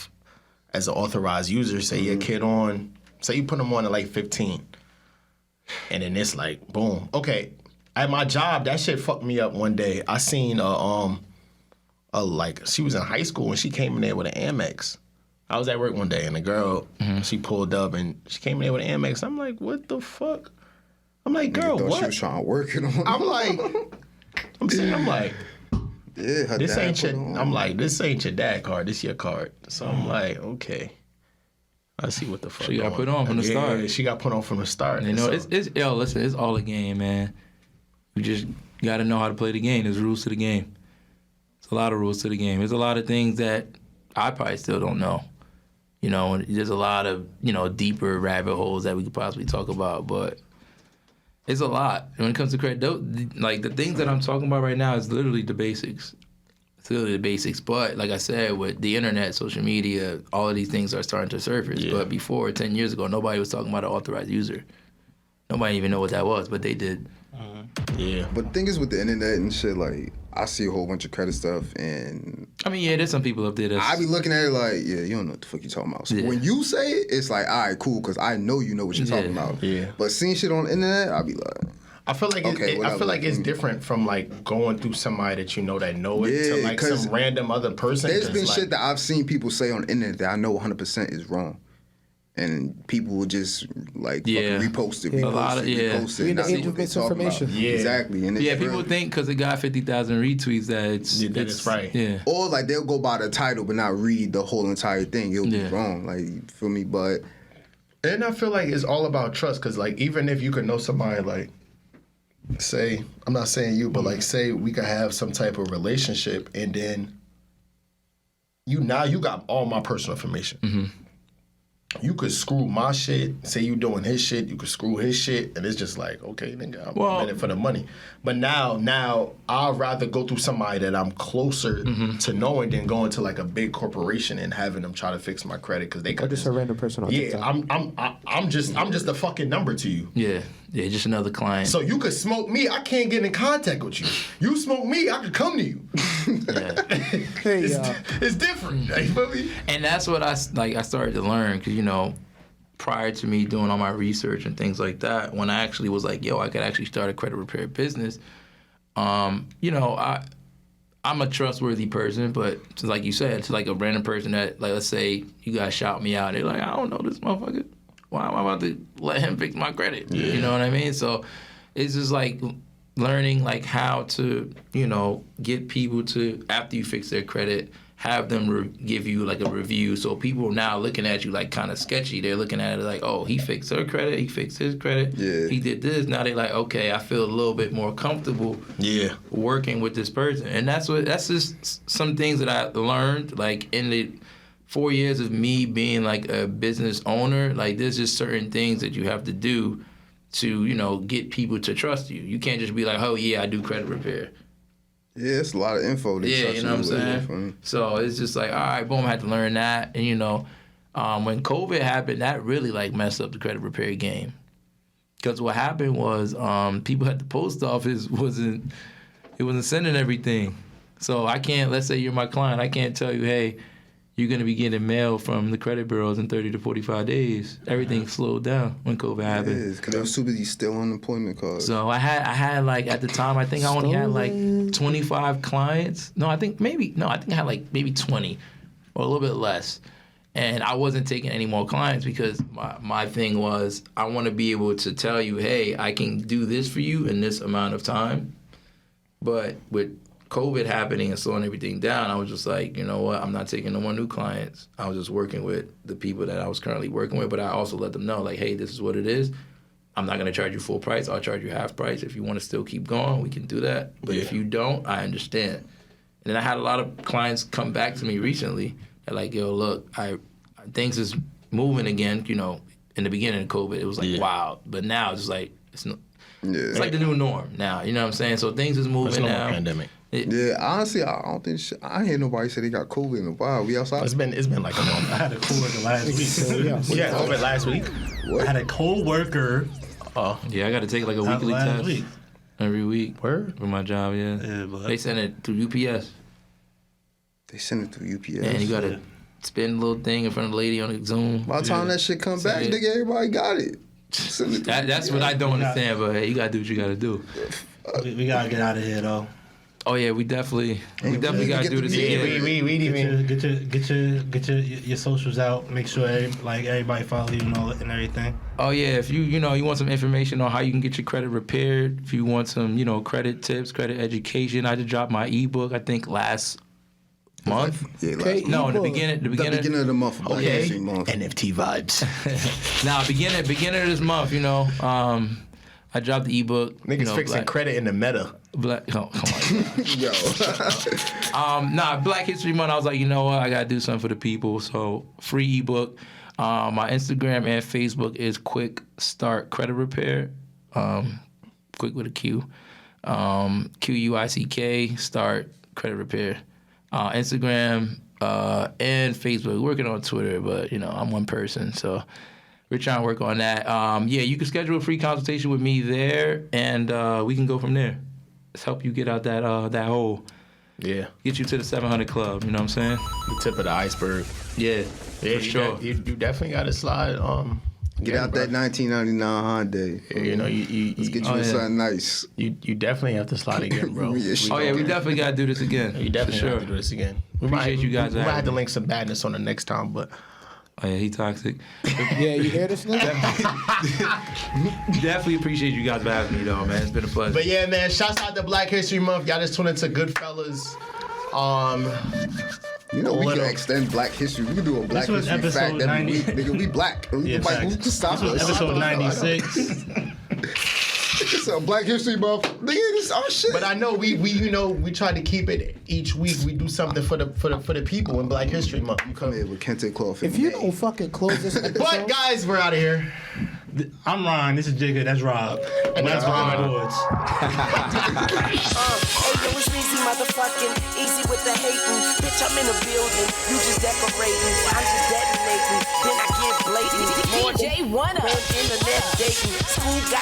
Speaker 2: authorized user. Say your kid on. Say you put them on at like 15, and then it's like boom. Okay, at my job, that shit fucked me up one day. I seen like she was in high school and she came in there with an Amex. I was at work one day and the girl, she pulled up and she came in there with an Amex. I'm like, what the fuck? I'm like, girl, what? She
Speaker 5: was trying to work it on.
Speaker 2: I'm like,
Speaker 5: yeah,
Speaker 2: this ain't your. I'm like, this ain't your dad card. This your card. So I'm like, okay. I see what the fuck.
Speaker 4: She got put on from the start.
Speaker 2: Yeah, she got put on from the start.
Speaker 4: Listen, it's all a game, man. You just got to know how to play the game. There's rules to the game. A lot of rules to the game. There's a lot of things that I probably still don't know. There's a lot of, deeper rabbit holes that we could possibly talk about, but it's a lot. And when it comes to credit, like the things that I'm talking about right now is literally the basics. It's literally the basics. But like I said, with the internet, social media, all of these things are starting to surface. Yeah. But before, 10 years ago, nobody was talking about an authorized user. Nobody even know what that was, but they did.
Speaker 2: Yeah.
Speaker 5: But the thing is with the internet and shit, like, I see a whole bunch of credit stuff and...
Speaker 4: I mean, yeah, there's some people up there that's...
Speaker 5: I be looking at it like, yeah, you don't know what the fuck you talking about. So when you say it, it's like, all right, cool, because I know you know what you're talking about.
Speaker 2: Yeah.
Speaker 5: But seeing shit on the internet, I be like...
Speaker 2: I feel like it's different from like going through somebody that you know that know it to like some random other person.
Speaker 5: There's been shit that I've seen people say on the internet that I know 100% is wrong. And people will just like fucking repost it, repost it, not see what they're talking about.
Speaker 2: Yeah,
Speaker 5: exactly. And
Speaker 4: people think because it got 50,000 retweets that it's
Speaker 2: right.
Speaker 4: Yeah.
Speaker 5: Or like they'll go by the title but not read the whole entire thing. It'll be wrong. Like, you feel me? But
Speaker 2: and I feel like it's all about trust because like even if you could know somebody like say I'm not saying you but like say we could have some type of relationship and then you got all my personal information. Mm-hmm. You could screw my shit, say you doing his shit, you could screw his shit, and it's just like, okay, nigga, I'm in it for the money. But now I'd rather go through somebody that I'm closer to knowing than going to like a big corporation and having them try to fix my credit because they got
Speaker 3: just a random person on TikTok.
Speaker 2: I'm just a fucking number to you.
Speaker 4: Yeah, just another client.
Speaker 2: So you could smoke me, I can't get in contact with you. You smoke me, I could come to you. It's different. You feel me?
Speaker 4: And that's what I started to learn because prior to me doing all my research and things like that, when I actually was like, yo, I could actually start a credit repair business. I'm a trustworthy person, but just like you said, it's like a random person that, like, let's say you guys shout me out. They're like, I don't know this motherfucker. why am I about to let him fix my credit? Yeah. You know what I mean? So it's just like learning like how to, you know, get people to, after you fix their credit, have them give you like a review. So people are now looking at you like kind of sketchy. They're looking at it like, oh, he fixed her credit, he fixed his credit, he did this. Now they're like, okay, I feel a little bit more comfortable working with this person. And that's just some things that I learned like in the 4 years of me being like a business owner. Like there's just certain things that you have to do to, you know, get people to trust you. You can't just be like, oh yeah, I do credit repair.
Speaker 5: Yeah, it's a lot of info.
Speaker 4: You know what I'm saying? So it's just like, all right, boom, I had to learn that. And, you know, when COVID happened, that really, like, messed up the credit repair game. Because what happened was people at the post office wasn't sending everything. So I can't, let's say you're my client, I can't tell you, hey, you're going to be getting mail from the credit bureaus in 30 to 45 days. Everything slowed down when COVID happened.
Speaker 5: Yeah, because I was too busy still on unemployment cards.
Speaker 4: So I had like, at the time, I think I only had like 25 clients. I think I had like maybe 20 or a little bit less. And I wasn't taking any more clients because my thing was, I want to be able to tell you, hey, I can do this for you in this amount of time. But with COVID happening and slowing everything down, I was just like, you know what, I'm not taking no more new clients. I was just working with the people that I was currently working with, but I also let them know, like, hey, this is what it is. I'm not going to charge you full price. I'll charge you half price. If you want to still keep going, we can do that. But if you don't, I understand. And then I had a lot of clients come back to me recently. They're like, yo, look, things is moving again. You know, in the beginning of COVID, it was like, wow. But now it's just like, it's like the new norm now. You know what I'm saying? So things is moving now.
Speaker 2: Pandemic.
Speaker 5: Yeah, honestly, I don't think I ain't hear nobody say they got COVID in a while. We outside.
Speaker 2: It's been like a month.
Speaker 6: I had a coworker last week.
Speaker 2: Yeah, COVID last week.
Speaker 6: What? I had a coworker.
Speaker 4: Yeah, I got to take like a weekly test every week.
Speaker 2: Word?
Speaker 4: For my job, yeah. But they send it through UPS.
Speaker 5: They send it through UPS.
Speaker 4: And you got to spin a little thing in front of the lady on the Zoom.
Speaker 5: By the time that shit come back, nigga, everybody got it.
Speaker 4: That's what I don't understand, but hey, you got to do what you got to do.
Speaker 6: We got to get out of here, though.
Speaker 4: Oh yeah, we definitely got to do this again.
Speaker 6: We get your socials out. Make sure everybody follow you and everything.
Speaker 4: Oh yeah, if you want some information on how you can get your credit repaired, if you want some credit tips, credit education, I just dropped my ebook I think last month.
Speaker 5: Yeah, last month.
Speaker 4: The beginning
Speaker 5: of the month.
Speaker 2: Okay. NFT vibes.
Speaker 4: Nah, beginning of this month. I dropped the ebook.
Speaker 2: Niggas fixing credit in the meta.
Speaker 4: Come on. Yo. Black History Month, I was like, you know what? I got to do something for the people. So, free ebook. My Instagram and Facebook is Quick Start Credit Repair. Quick with a Q. QUICK, Start Credit Repair. Instagram and Facebook. We're working on Twitter, but, I'm one person, so we're trying to work on that. You can schedule a free consultation with me there, and we can go from there. Let's help you get out that hole.
Speaker 2: Yeah.
Speaker 4: Get you to the 700 club, you know what I'm saying?
Speaker 2: The tip of the iceberg.
Speaker 4: Yeah, for sure.
Speaker 2: You definitely got to slide.
Speaker 5: Get out that 1999 Hyundai. Let's get you something nice.
Speaker 2: You definitely have to slide again, bro.
Speaker 4: We definitely got to do this again.
Speaker 2: You definitely have to do this again.
Speaker 4: Appreciate you guys.
Speaker 2: We might have to link some badness on the next time, but...
Speaker 4: Oh yeah, he toxic.
Speaker 3: Yeah, you hear this nigga?
Speaker 4: Definitely appreciate you guys for having me though, man. It's been a pleasure.
Speaker 2: But yeah, man, shouts out to Black History Month. Y'all just tuned into Goodfellas.
Speaker 5: We can extend Black History. We can do a Black History fact every week. Nigga, we black. Who can stop us?
Speaker 6: Episode 96.
Speaker 5: It's a Black History Month. Nigga, this our shit.
Speaker 2: But I know we try to keep it each week. We do something for the people in Black History Month.
Speaker 5: You come in with kente cloth.
Speaker 3: If you don't fucking close this episode.
Speaker 2: But guys, we're out of here.
Speaker 6: I'm Ron. This is Jigga. That's Rob.
Speaker 2: And that's Ron.
Speaker 6: Boards.
Speaker 8: Hey yo, it's easy, motherfucking easy with the hating. Bitch, I'm in a building. You just decorating. I'm just detonating. Then I get blatant. DJ One Up. Internet dating. School got